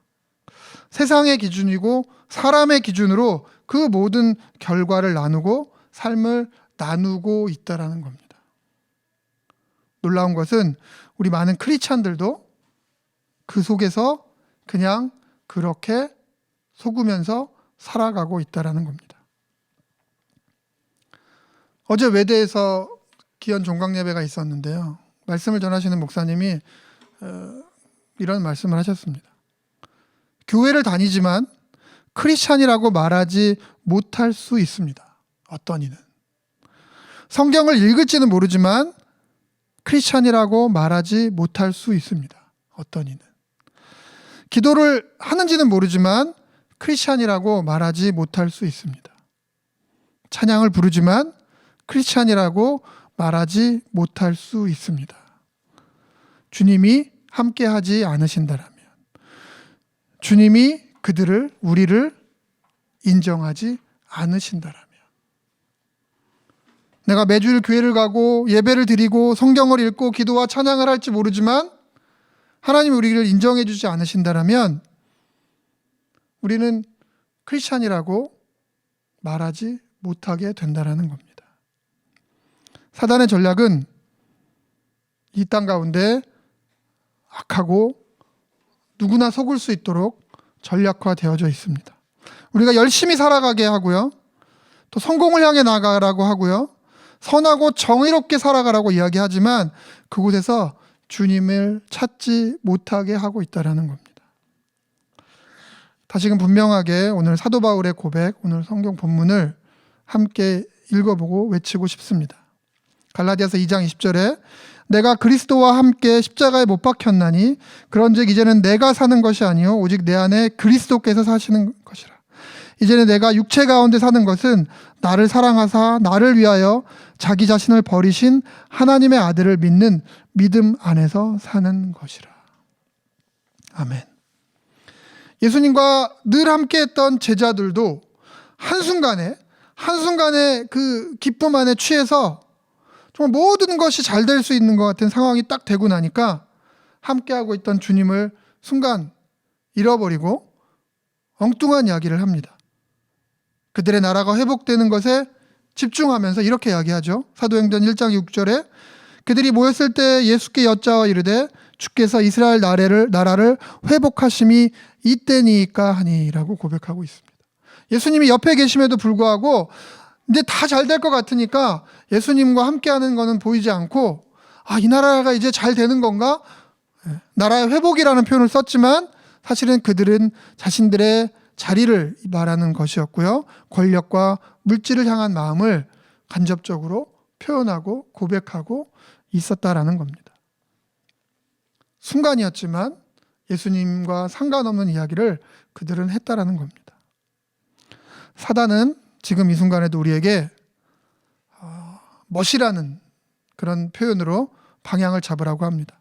S2: 세상의 기준이고 사람의 기준으로 그 모든 결과를 나누고 삶을 나누고 있다라는 겁니다. 놀라운 것은 우리 많은 크리스찬들도 그 속에서 그냥 그렇게 속으면서 살아가고 있다라는 겁니다. 어제 외대에서 기원 종강 예배가 있었는데요. 말씀을 전하시는 목사님이 이런 말씀을 하셨습니다. 교회를 다니지만 크리스찬이라고 말하지 못할 수 있습니다. 어떤 이는. 성경을 읽을지는 모르지만 크리스찬이라고 말하지 못할 수 있습니다. 어떤 이는. 기도를 하는지는 모르지만 크리스찬이라고 말하지 못할 수 있습니다. 찬양을 부르지만 크리스찬이라고 말하지 못할 수 있습니다. 주님이 함께하지 않으신다라면, 주님이 우리를 인정하지 않으신다라면, 내가 매주일 교회를 가고 예배를 드리고 성경을 읽고 기도와 찬양을 할지 모르지만 하나님이 우리를 인정해 주지 않으신다라면 우리는 크리스찬이라고 말하지 못하게 된다라는 겁니다. 사단의 전략은 이 땅 가운데 악하고 누구나 속을 수 있도록 전략화되어져 있습니다. 우리가 열심히 살아가게 하고요. 또 성공을 향해 나가라고 하고요. 선하고 정의롭게 살아가라고 이야기하지만 그곳에서 주님을 찾지 못하게 하고 있다라는 겁니다. 다시금 분명하게 오늘 사도 바울의 고백, 오늘 성경 본문을 함께 읽어보고 외치고 싶습니다. 갈라디아서 2장 20절에 내가 그리스도와 함께 십자가에 못 박혔나니 그런즉 이제는 내가 사는 것이 아니요 오직 내 안에 그리스도께서 사시는 것이라. 이제는 내가 육체 가운데 사는 것은 나를 사랑하사 나를 위하여 자기 자신을 버리신 하나님의 아들을 믿는 믿음 안에서 사는 것이라. 아멘. 예수님과 늘 함께했던 제자들도 한순간에 그 기쁨 안에 취해서 정말 모든 것이 잘 될 수 있는 것 같은 상황이 딱 되고 나니까 함께하고 있던 주님을 순간 잃어버리고 엉뚱한 이야기를 합니다. 그들의 나라가 회복되는 것에 집중하면서 이렇게 이야기하죠. 사도행전 1장 6절에 그들이 모였을 때 예수께 여짜와 이르되 주께서 이스라엘 나라를 회복하심이 이때니까 하니라고 고백하고 있습니다. 예수님이 옆에 계심에도 불구하고 이제 다 잘 될 것 같으니까 예수님과 함께하는 것은 보이지 않고 이 나라가 이제 잘 되는 건가? 나라의 회복이라는 표현을 썼지만 사실은 그들은 자신들의 자리를 말하는 것이었고요. 권력과 물질을 향한 마음을 간접적으로 표현하고 고백하고 있었다라는 겁니다. 순간이었지만 예수님과 상관없는 이야기를 그들은 했다라는 겁니다. 사단은 지금 이 순간에도 우리에게 멋이라는 그런 표현으로 방향을 잡으라고 합니다.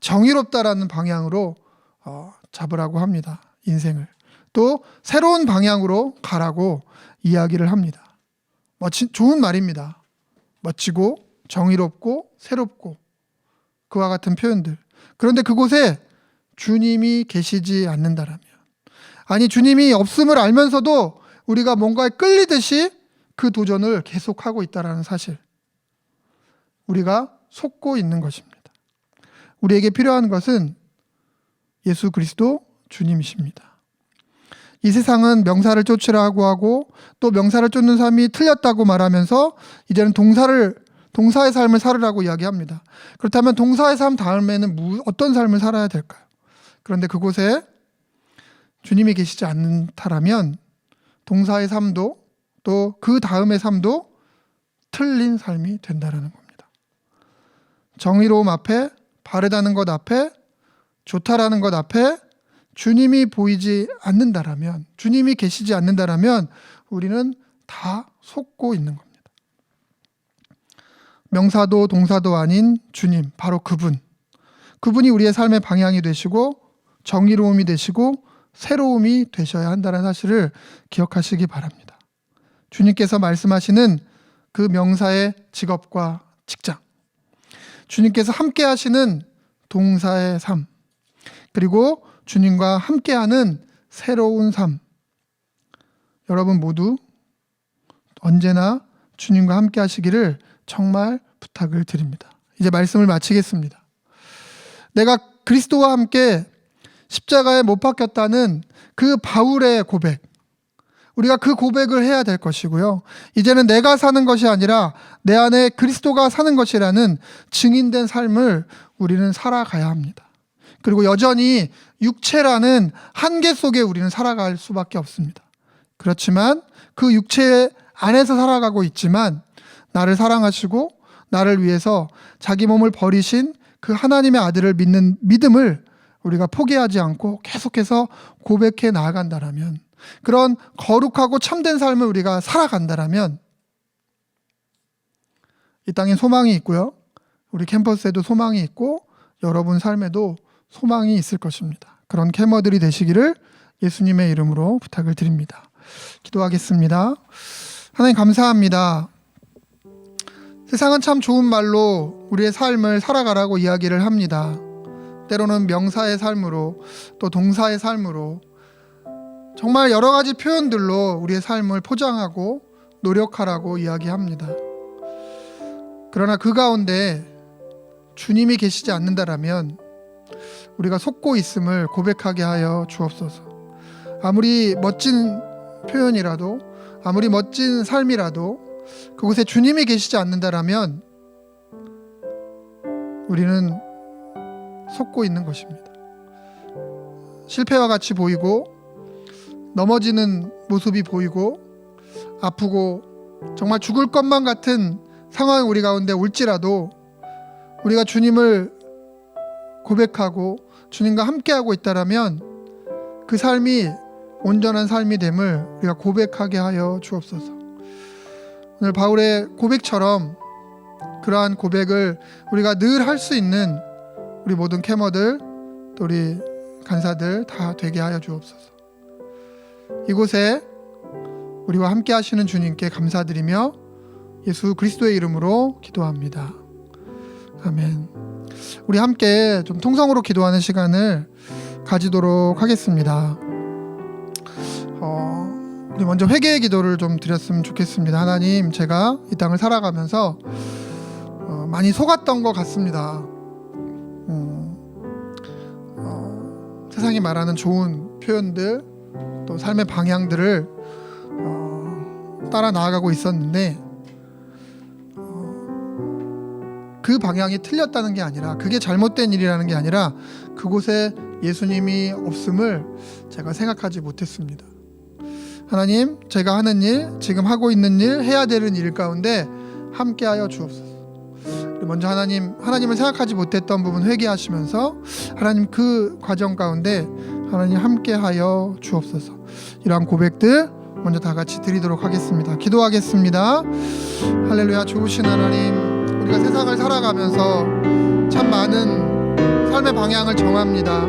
S2: 정의롭다라는 방향으로 잡으라고 합니다. 인생을. 또 새로운 방향으로 가라고 이야기를 합니다. 좋은 말입니다. 멋지고 정의롭고 새롭고 그와 같은 표현들. 그런데 그곳에 주님이 계시지 않는다라면, 아니 주님이 없음을 알면서도 우리가 뭔가에 끌리듯이 그 도전을 계속하고 있다는 사실, 우리가 속고 있는 것입니다. 우리에게 필요한 것은 예수 그리스도 주님이십니다. 이 세상은 명사를 쫓으라고 하고 또 명사를 쫓는 삶이 틀렸다고 말하면서 이제는 동사의 삶을 살으라고 이야기합니다. 그렇다면 동사의 삶 다음에는 어떤 삶을 살아야 될까요? 그런데 그곳에 주님이 계시지 않다라면 동사의 삶도 또 그 다음의 삶도 틀린 삶이 된다는 겁니다. 정의로움 앞에, 바르다는 것 앞에, 좋다라는 것 앞에 주님이 보이지 않는다라면, 주님이 계시지 않는다라면 우리는 다 속고 있는 겁니다. 명사도 동사도 아닌 주님, 바로 그분이 우리의 삶의 방향이 되시고 정의로움이 되시고 새로움이 되셔야 한다는 사실을 기억하시기 바랍니다. 주님께서 말씀하시는 그 명사의 직업과 직장, 주님께서 함께 하시는 동사의 삶, 그리고 주님과 함께하는 새로운 삶, 여러분 모두 언제나 주님과 함께 하시기를 정말 부탁을 드립니다. 이제 말씀을 마치겠습니다. 내가 그리스도와 함께 십자가에 못 박혔다는 그 바울의 고백, 우리가 그 고백을 해야 될 것이고요. 이제는 내가 사는 것이 아니라 내 안에 그리스도가 사는 것이라는 증인된 삶을 우리는 살아가야 합니다. 그리고 여전히 육체라는 한계 속에 우리는 살아갈 수밖에 없습니다. 그렇지만 그 육체 안에서 살아가고 있지만 나를 사랑하시고 나를 위해서 자기 몸을 버리신 그 하나님의 아들을 믿는 믿음을 우리가 포기하지 않고 계속해서 고백해 나아간다라면, 그런 거룩하고 참된 삶을 우리가 살아간다라면 이 땅에 소망이 있고요. 우리 캠퍼스에도 소망이 있고 여러분 삶에도 소망이 있을 것입니다. 그런 캐머들이 되시기를 예수님의 이름으로 부탁을 드립니다. 기도하겠습니다. 하나님 감사합니다. 세상은 참 좋은 말로 우리의 삶을 살아가라고 이야기를 합니다. 때로는 명사의 삶으로 또 동사의 삶으로 정말 여러 가지 표현들로 우리의 삶을 포장하고 노력하라고 이야기합니다. 그러나 그 가운데 주님이 계시지 않는다라면 우리가 속고 있음을 고백하게 하여 주옵소서. 아무리 멋진 표현이라도, 아무리 멋진 삶이라도 그곳에 주님이 계시지 않는다라면 우리는 속고 있는 것입니다. 실패와 같이 보이고 넘어지는 모습이 보이고 아프고 정말 죽을 것만 같은 상황이 우리 가운데 올지라도 우리가 주님을 고백하고 주님과 함께하고 있다라면 그 삶이 온전한 삶이 됨을 우리가 고백하게 하여 주옵소서. 오늘 바울의 고백처럼 그러한 고백을 우리가 늘 할 수 있는 우리 모든 캐머들 또 우리 간사들 다 되게 하여 주옵소서. 이곳에 우리와 함께 하시는 주님께 감사드리며 예수 그리스도의 이름으로 기도합니다. 아멘. 우리 함께 좀 통성으로 기도하는 시간을 가지도록 하겠습니다. 우리 먼저 회개의 기도를 좀 드렸으면 좋겠습니다. 하나님, 제가 이 땅을 살아가면서 많이 속았던 것 같습니다. 세상이 말하는 좋은 표현들 또 삶의 방향들을 따라 나아가고 있었는데 그 방향이 틀렸다는 게 아니라 그게 잘못된 일이라는 게 아니라 그곳에 예수님이 없음을 제가 생각하지 못했습니다. 하나님, 제가 하는 일, 지금 하고 있는 일, 해야 되는 일 가운데 함께하여 주옵소서. 먼저 하나님을 생각하지 못했던 부분 회개하시면서 하나님 그 과정 가운데 하나님 함께하여 주옵소서. 이러한 고백들 먼저 다 같이 드리도록 하겠습니다. 기도하겠습니다. 할렐루야. 좋으신 하나님, 우리가 세상을 살아가면서 참 많은 삶의 방향을 정합니다.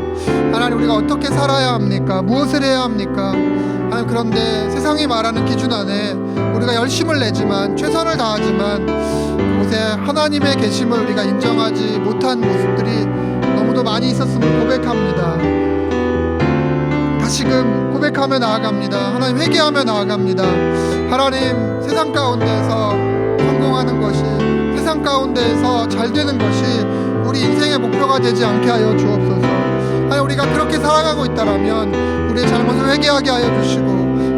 S2: 하나님, 우리가 어떻게 살아야 합니까? 무엇을 해야 합니까? 하나님, 그런데 세상이 말하는 기준 안에 우리가 열심을 내지만 최선을 다하지만 그곳에 하나님의 계심을 우리가 인정하지 못한 모습들이 너무도 많이 있었음을 고백합니다. 다시금 고백하며 나아갑니다. 하나님, 회개하며 나아갑니다. 하나님, 세상 가운데서 성공하는 것이, 세상 가운데서 잘 되는 것이 우리 인생의 목표가 되지 않게 하여 주옵소서. 하나님, 우리가 그렇게 살아가고 있다라면 우리의 잘못을 회개하게 하여 주시고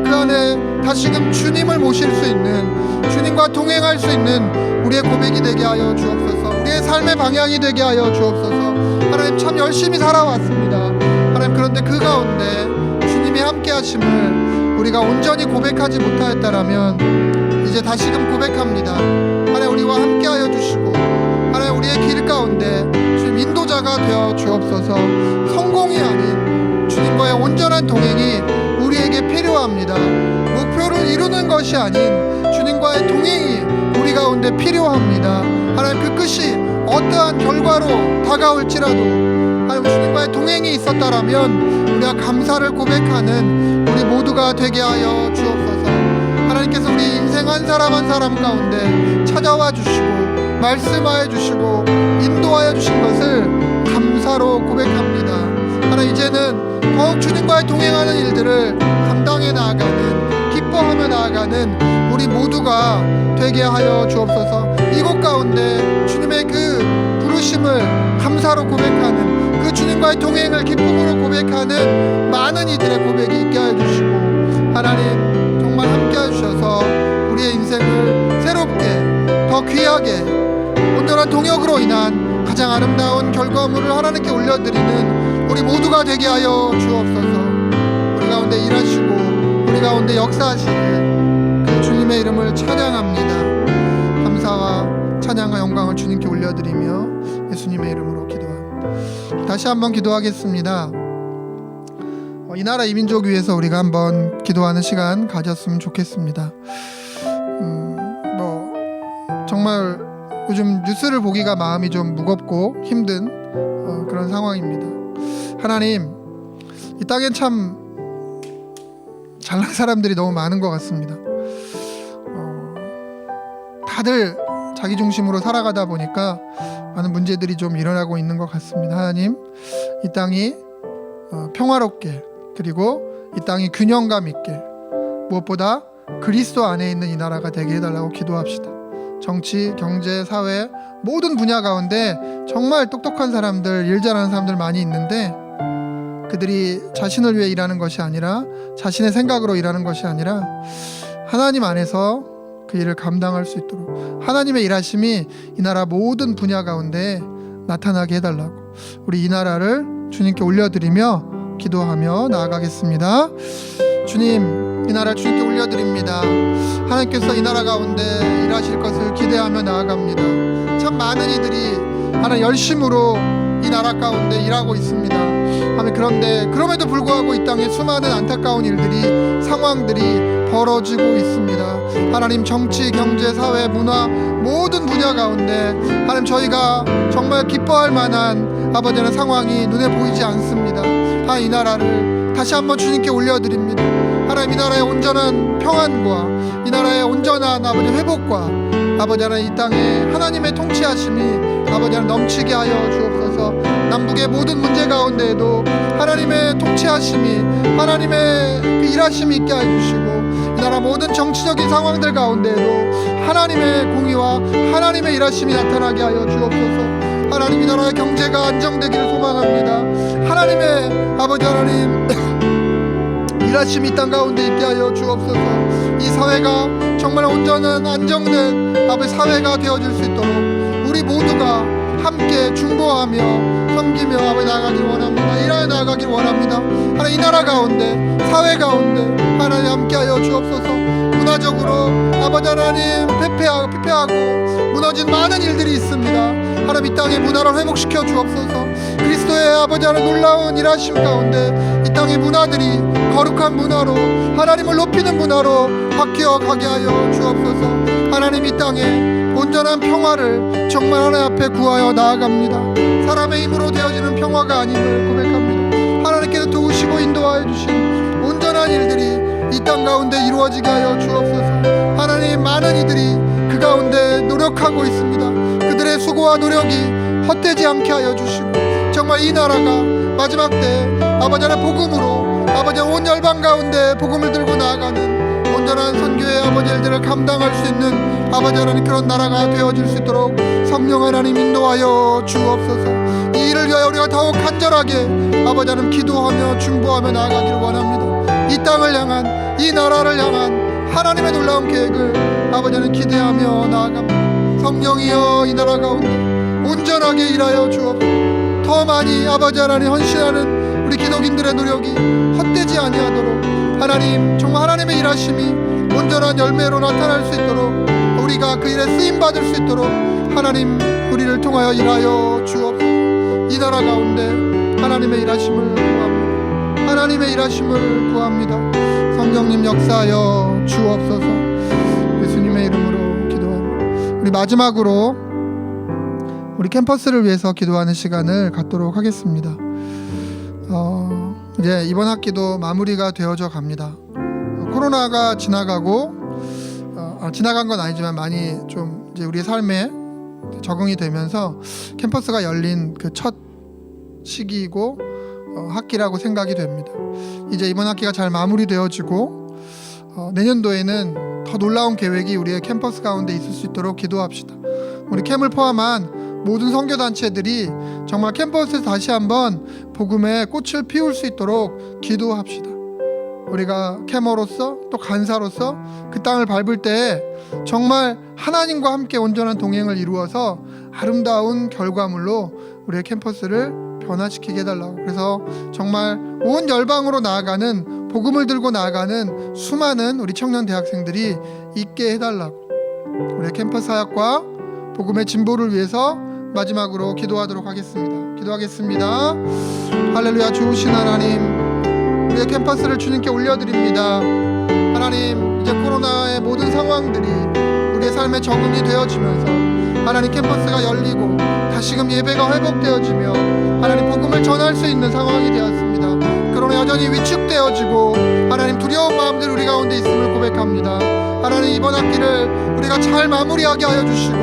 S2: 그 안에 다시금 주님을 모실 수 있는, 주님과 동행할 수 있는 우리의 고백이 되게 하여 주옵소서. 우리의 삶의 방향이 되게 하여 주옵소서. 하나님, 참 열심히 살아왔습니다. 하나님, 그런데 그 가운데 주님이 함께 하심을 우리가 온전히 고백하지 못하였다라면 이제 다시금 고백합니다. 하나님, 우리와 함께 하여 주시고 하나님, 우리의 길 가운데 주님 인도자가 되어 주옵소서. 성공이 아닌 주님과의 온전한 동행이 우리에게 필요합니다. 목표를 이루는 것이 아닌 주님과의 동행이 우리 가운데 필요합니다. 하나님, 그 끝이 어떠한 결과로 다가올지라도 하나님, 주님과의 동행이 있었다라면 우리가 감사를 고백하는 우리 모두가 되게 하여 주옵소서. 하나님께서 우리 인생 한 사람 한 사람 가운데 찾아와 주시고 말씀하여 주시고 인도하여 주신 것을 감사로 고백합니다. 하나님, 이제는 더욱 주님과의 동행하는 일들을 감당해 나아가는, 기뻐하며 나아가는 우리 모두가 되게 하여 주옵소서. 이곳 가운데 주님의 그 부르심을 감사로 고백하는, 그 주님과의 동행을 기쁨으로 고백하는 많은 이들의 고백이 있게 하여 주시고 하나님, 정말 함께 해주셔서 우리의 인생을 새롭게 더 귀하게 온전한 동역으로 인한 가장 아름다운 결과물을 하나님께 올려드리는 우리 모두가 되게 하여 주옵소서. 우리 가운데 일하시고 우리 가운데 역사하시는 그 주님의 이름을 찬양합니다. 감사와 찬양과 영광을 주님께 올려드리며 예수님의 이름으로 기도합니다. 다시 한번 기도하겠습니다. 이 나라 이 민족 위해서 우리가 한번 기도하는 시간 가졌으면 좋겠습니다. 정말 요즘 뉴스를 보기가 마음이 좀 무겁고 힘든 그런 상황입니다. 하나님, 이 땅엔 참 잘난 사람들이 너무 많은 것 같습니다. 다들 자기 중심으로 살아가다 보니까 많은 문제들이 좀 일어나고 있는 것 같습니다. 하나님, 이 땅이 평화롭게, 그리고 이 땅이 균형감 있게, 무엇보다 그리스도 안에 있는 이 나라가 되게 해달라고 기도합시다. 정치, 경제, 사회 모든 분야 가운데 정말 똑똑한 사람들, 일 잘하는 사람들 많이 있는데 그들이 자신을 위해 일하는 것이 아니라, 자신의 생각으로 일하는 것이 아니라 하나님 안에서 그 일을 감당할 수 있도록 하나님의 일하심이 이 나라 모든 분야 가운데 나타나게 해달라고 우리 이 나라를 주님께 올려드리며 기도하며 나아가겠습니다. 주님, 이 나라 주님께 올려드립니다. 하나님께서 이 나라 가운데 일하실 것을 기대하며 나아갑니다. 참 많은 이들이 하나님 열심으로 이 나라 가운데 일하고 있습니다. 그런데 그럼에도 불구하고 이 땅에 수많은 안타까운 일들이 상황들이 벌어지고 있습니다. 하나님, 정치, 경제, 사회, 문화 모든 분야 가운데 하나님 저희가 정말 기뻐할 만한 아버지 하나님 상황이 눈에 보이지 않습니다. 이 나라를 다시 한번 주님께 올려드립니다. 하나님, 이 나라의 온전한 평안과 이 나라의 온전한 아버지 회복과 아버지 하나님 이 땅에 하나님의 통치하심이 아버지 하나님 넘치게 하여 주옵소서. 남북의 모든 문제 가운데에도 하나님의 통치하심이 하나님의 그 일하심이 있게 해주시고 이 나라 모든 정치적인 상황들 가운데에도 하나님의 공의와 하나님의 일하심이 나타나게 하여 주옵소서. 하나님, 이 나라의 경제가 안정되기를 소망합니다. 하나님의 아버지 하나님 일하심이 이 땅 가운데 있게 하여 주옵소서. 이 사회가 정말 온전한 안정된 아버지 사회가 되어질 수 있도록 우리 모두가 함께 중보하며 섬기며 아버지 나아가길 원합니다. 일하여 나아가길 원합니다. 하나님, 이 나라 가운데 사회 가운데 하나님 함께하여 주옵소서. 문화적으로 아버지 하나님 피폐하고 무너진 많은 일들이 있습니다. 하나님, 이 땅의 문화를 회복시켜 주옵소서. 그리스도의 아버지 하나님 놀라운 일하심 가운데 이 땅의 문화들이 거룩한 문화로 하나님을 높이는 문화로 바뀌어 가게 하여 주옵소서. 하나님, 이 땅에 온전한 평화를 정말 하나님 앞에 구하여 나아갑니다. 사람의 힘으로 되어지는 평화가 아님을 고백합니다. 하나님께서 도우시고 인도하여 주신 온전한 일들이 이 땅 가운데 이루어지게 하여 주옵소서. 하나님, 많은 이들이 그 가운데 노력하고 있습니다. 그들의 수고와 노력이 헛되지 않게 하여 주시고 정말 이 나라가 마지막 때 아버지 하나님 복음으로 아버지 온 열방 가운데 복음을 들고 나아가는 온전한 선교의 아버지 일들을 감당할 수 있는 아버지 하나님 그런 나라가 되어질 수 있도록 성령 하나님 인도하여 주옵소서. 이 일을 위하여 우리가 더욱 간절하게 아버지 하나님 기도하며 중보하며 나아가기를 원합니다. 이 땅을 향한 이 나라를 향한 하나님의 놀라운 계획을 아버지 하나님 기대하며 나아갑니다. 성령이여, 이 나라 가운데 온전하게 일하여 주옵소서. 더 많이 아버지 하나님 헌신하는 우리 기독인들의 노력이 헛되지 아니하도록 하나님 정말 하나님의 일하심이 온전한 열매로 나타날 수 있도록 우리가 그 일에 쓰임받을 수 있도록 하나님 우리를 통하여 일하여 주옵소서. 이 나라 가운데 하나님의 일하심을 구합니다. 하나님의 일하심을 구합니다. 성령님 역사하여 주옵소서. 예수님의 이름으로 기도합니다. 우리 마지막으로 우리 캠퍼스를 위해서 기도하는 시간을 갖도록 하겠습니다. 이제 이번 학기도 마무리가 되어져 갑니다. 코로나가 지나가고 지나간 건 아니지만 많이 좀 이제 우리의 삶에 적응이 되면서 캠퍼스가 열린 그 첫 시기이고 학기라고 생각이 됩니다. 이제 이번 학기가 잘 마무리되어지고 내년도에는 더 놀라운 계획이 우리의 캠퍼스 가운데 있을 수 있도록 기도합시다. 우리 캠을 포함한 모든 선교단체들이 정말 캠퍼스에서 다시 한번 복음의 꽃을 피울 수 있도록 기도합시다. 우리가 캠어로서 또 간사로서 그 땅을 밟을 때 정말 하나님과 함께 온전한 동행을 이루어서 아름다운 결과물로 우리의 캠퍼스를 변화시키게 해달라고. 그래서 정말 온 열방으로 나아가는 복음을 들고 나아가는 수많은 우리 청년 대학생들이 있게 해달라고. 우리의 캠퍼스 사역과 복음의 진보를 위해서 마지막으로 기도하도록 하겠습니다. 기도하겠습니다. 할렐루야. 좋으신 하나님, 우리의 캠퍼스를 주님께 올려드립니다. 하나님, 이제 코로나의 모든 상황들이 우리의 삶에 적응이 되어지면서 하나님 캠퍼스가 열리고 다시금 예배가 회복되어지며 하나님 복음을 전할 수 있는 상황이 되었습니다. 그러나 여전히 위축되어지고 하나님 두려운 마음들 우리 가운데 있음을 고백합니다. 하나님, 이번 학기를 우리가 잘 마무리하게 하여 주시고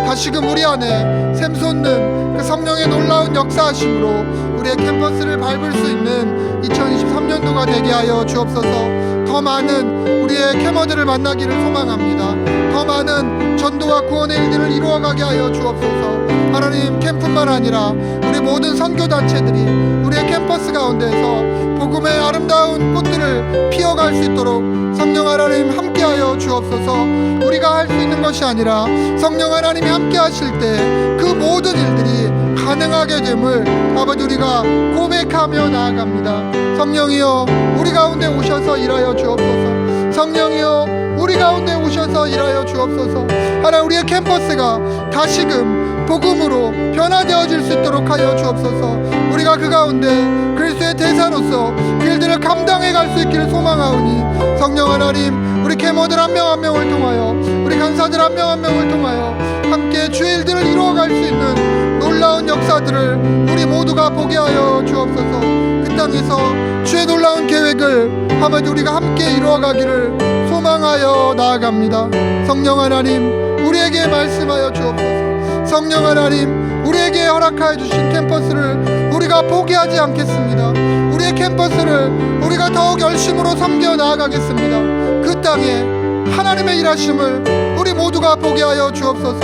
S2: 다시금 우리 안에 샘솟는 그 성령의 놀라운 역사하심으로 우리의 캠퍼스를 밟을 수 있는 2023년도가 되게 하여 주옵소서. 더 많은 우리의 캠어들을 만나기를 소망합니다. 더 많은 전도와 구원의 일들을 이루어가게 하여 주옵소서. 하나님, 캠뿐만 아니라 우리 모든 선교단체들이 우리의 캠퍼스 가운데에서 복음의 아름다운 꽃들을 피워갈 수 있도록 성령 하나님 함께하여 하여 주옵소서. 우리가 할 수 있는 것이 아니라 성령 하나님이 함께 하실 때 그 모든 일들이 가능하게 됨을 아버지 우리가 고백하며 나아갑니다. 성령이여 우리 가운데 오셔서 일하여 주옵소서. 성령이여 우리 가운데 오셔서 일하여 주옵소서. 하나님 우리의 캠퍼스가 다시금 복음으로 변화되어질 수 있도록 하여 주옵소서. 우리가 그 가운데 그리스도의 대사로서 그 일들을 감당해 갈 수 있기를 소망하오니 성령 하나님 우리 캐머들 한 명 한 명을 통하여 우리 간사들 한 명 한 명을 통하여 함께 주의 일들을 이루어갈 수 있는 놀라운 역사들을 우리 모두가 보게 하여 주옵소서. 그 땅에서 주의 놀라운 계획을 아버지 우리가 함께 이루어가기를 소망하여 나아갑니다. 성령 하나님 우리에게 말씀하여 주옵소서. 성령 하나님 우리에게 허락하여 주신 캠퍼스를 우리가 포기하지 않겠습니다. 우리의 캠퍼스를 우리가 더욱 열심으로 섬겨 나아가겠습니다. 그 땅에 하나님의 일하심을 우리 모두가 보게 하여 주옵소서.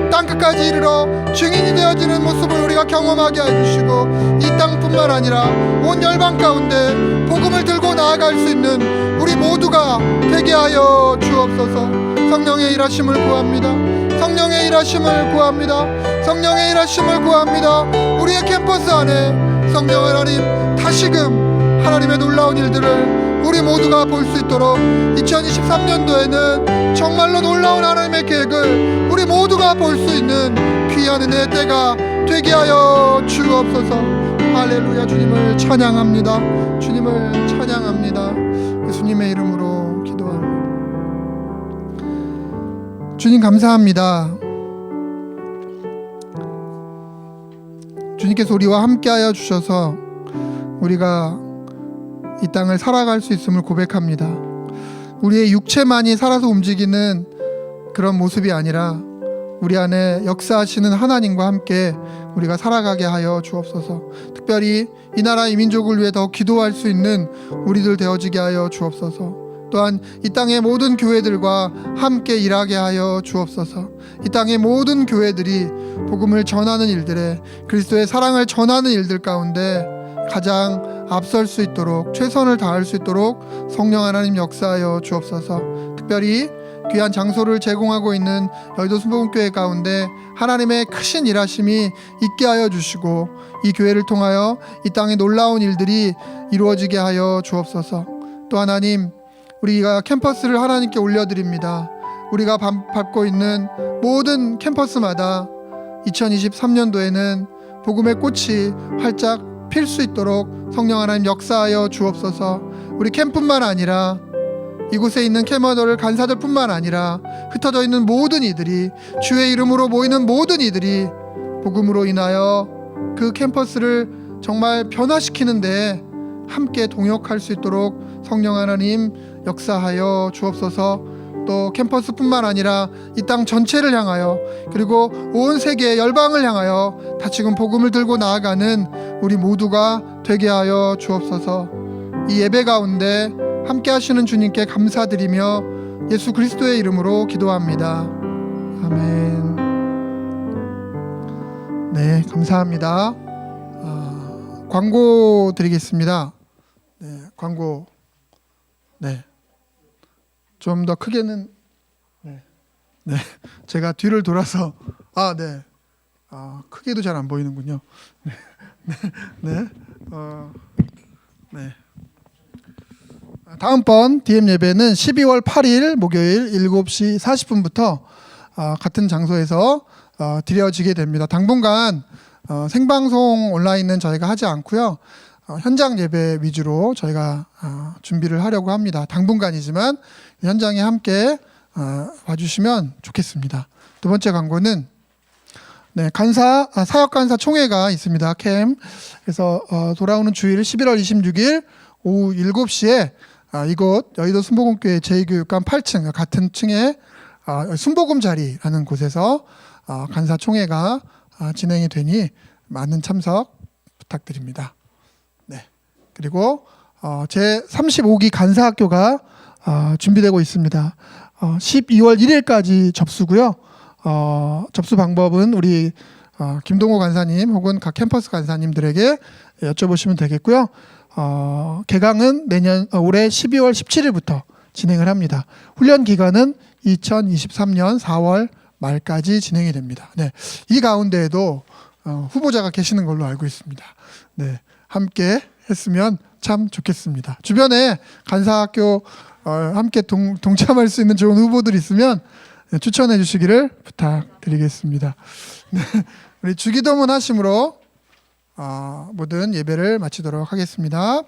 S2: 땅끝까지 이르러 증인이 되어지는 모습을 우리가 경험하게 해주시고 이 땅뿐만 아니라 온 열방 가운데 복음을 들고 나아갈 수 있는 우리 모두가 되게 하여 주옵소서. 성령의 일하심을 구합니다. 성령의 일하심을 구합니다. 성령의 일하심을 구합니다. 우리의 캠퍼스 안에 성령 하나님 다시금 하나님의 놀라운 일들을 우리 모두가 볼 수 있도록 2023년도에는 정말로 놀라운 하나님의 계획을 우리 모두가 볼 수 있는 귀한 은혜의 때가 되게 하여 주옵소서. 할렐루야. 주님을 찬양합니다. 주님을 찬양합니다. 예수님의 이름으로 기도합니다. 주님 감사합니다. 주님께서 우리와 함께하여 주셔서 우리가 이 땅을 살아갈 수 있음을 고백합니다. 우리의 육체만이 살아서 움직이는 그런 모습이 아니라 우리 안에 역사하시는 하나님과 함께 우리가 살아가게 하여 주옵소서. 특별히 이 나라 이 민족을 위해 더 기도할 수 있는 우리들 되어지게 하여 주옵소서. 또한 이 땅의 모든 교회들과 함께 일하게 하여 주옵소서. 이 땅의 모든 교회들이 복음을 전하는 일들에 그리스도의 사랑을 전하는 일들 가운데 가장 앞설 수 있도록 최선을 다할 수 있도록 성령 하나님 역사하여 주옵소서. 특별히 귀한 장소를 제공하고 있는 여의도 순복음교회 가운데 하나님의 크신 일하심이 있게 하여 주시고 이 교회를 통하여 이 땅의 놀라운 일들이 이루어지게 하여 주옵소서. 또 하나님 우리가 캠퍼스를 하나님께 올려드립니다. 우리가 밟고 있는 모든 캠퍼스마다 2023년도에는 복음의 꽃이 활짝 필 수 있도록 성령 하나님 역사하여 주옵소서. 우리 캠뿐만 아니라 이곳에 있는 캐머들 간사들뿐만 아니라 흩어져 있는 모든 이들이 주의 이름으로 모이는 모든 이들이 복음으로 인하여 그 캠퍼스를 정말 변화시키는데 함께 동역할 수 있도록 성령 하나님 역사하여 주옵소서. 또 캠퍼스뿐만 아니라 이 땅 전체를 향하여 그리고 온 세계 열방을 향하여 다시금 복음을 들고 나아가는 우리 모두가 되게 하여 주옵소서. 이 예배 가운데 함께 하시는 주님께 감사드리며 예수 그리스도의 이름으로 기도합니다. 아멘. 네, 감사합니다. 광고 드리겠습니다. 네, 광고. 네. 좀 더 크게는 네. 제가 뒤를 돌아서 네. 크게도 잘 안 보이는군요. 네. 네. 다음번 DM 예배는 12월 8일 목요일 7시 40분부터 같은 장소에서 드려지게 됩니다. 당분간 생방송 온라인은 저희가 하지 않고요. 현장 예배 위주로 저희가 준비를 하려고 합니다. 당분간이지만 현장에 함께 와주시면 좋겠습니다. 두 번째 광고는 사역간사 총회가 있습니다. 캠. 그래서 돌아오는 주일 11월 26일 오후 7시에 이곳 여의도 순복음교회 제2교육관 8층 같은 층에 순복음 자리라는 곳에서 간사 총회가 진행이 되니 많은 참석 부탁드립니다. 네. 그리고 제 35기 간사학교가 준비되고 있습니다. 12월 1일까지 접수고요. 접수 방법은 우리 김동호 간사님 혹은 각 캠퍼스 간사님들에게 여쭤보시면 되겠고요. 개강은 올해 12월 17일부터 진행을 합니다. 훈련 기간은 2023년 4월 말까지 진행이 됩니다. 네, 이 가운데에도 후보자가 계시는 걸로 알고 있습니다. 네, 함께 했으면 참 좋겠습니다. 주변에 간사학교 함께 동참할 수 있는 좋은 후보들이 있으면 추천해 주시기를 부탁드리겠습니다. 네, 우리 주기도문 하심으로 모든 예배를 마치도록 하겠습니다.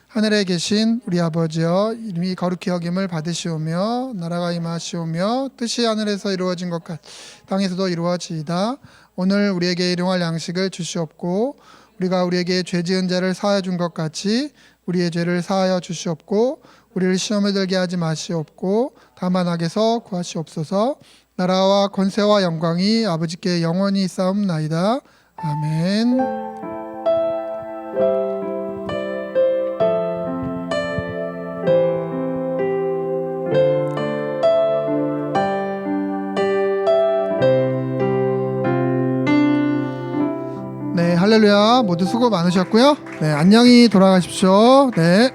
S2: 하늘에 계신 우리 아버지여, 이름이 거룩히 여김을 받으시오며 나라가 임하시오며 뜻이 하늘에서 이루어진 것 같이 땅에서도 이루어지이다. 오늘 우리에게 일용할 양식을 주시옵고 우리가 우리에게 죄 지은 자를 사하여 준 것 같이 우리의 죄를 사하여 주시옵고 우리를 시험에 들게 하지 마시옵고 다만 악에서 구하시옵소서. 나라와 권세와 영광이 아버지께 영원히 있사옵나이다. 아멘. 네, 할렐루야. 모두 수고 많으셨고요. 네, 안녕히 돌아가십시오. 네.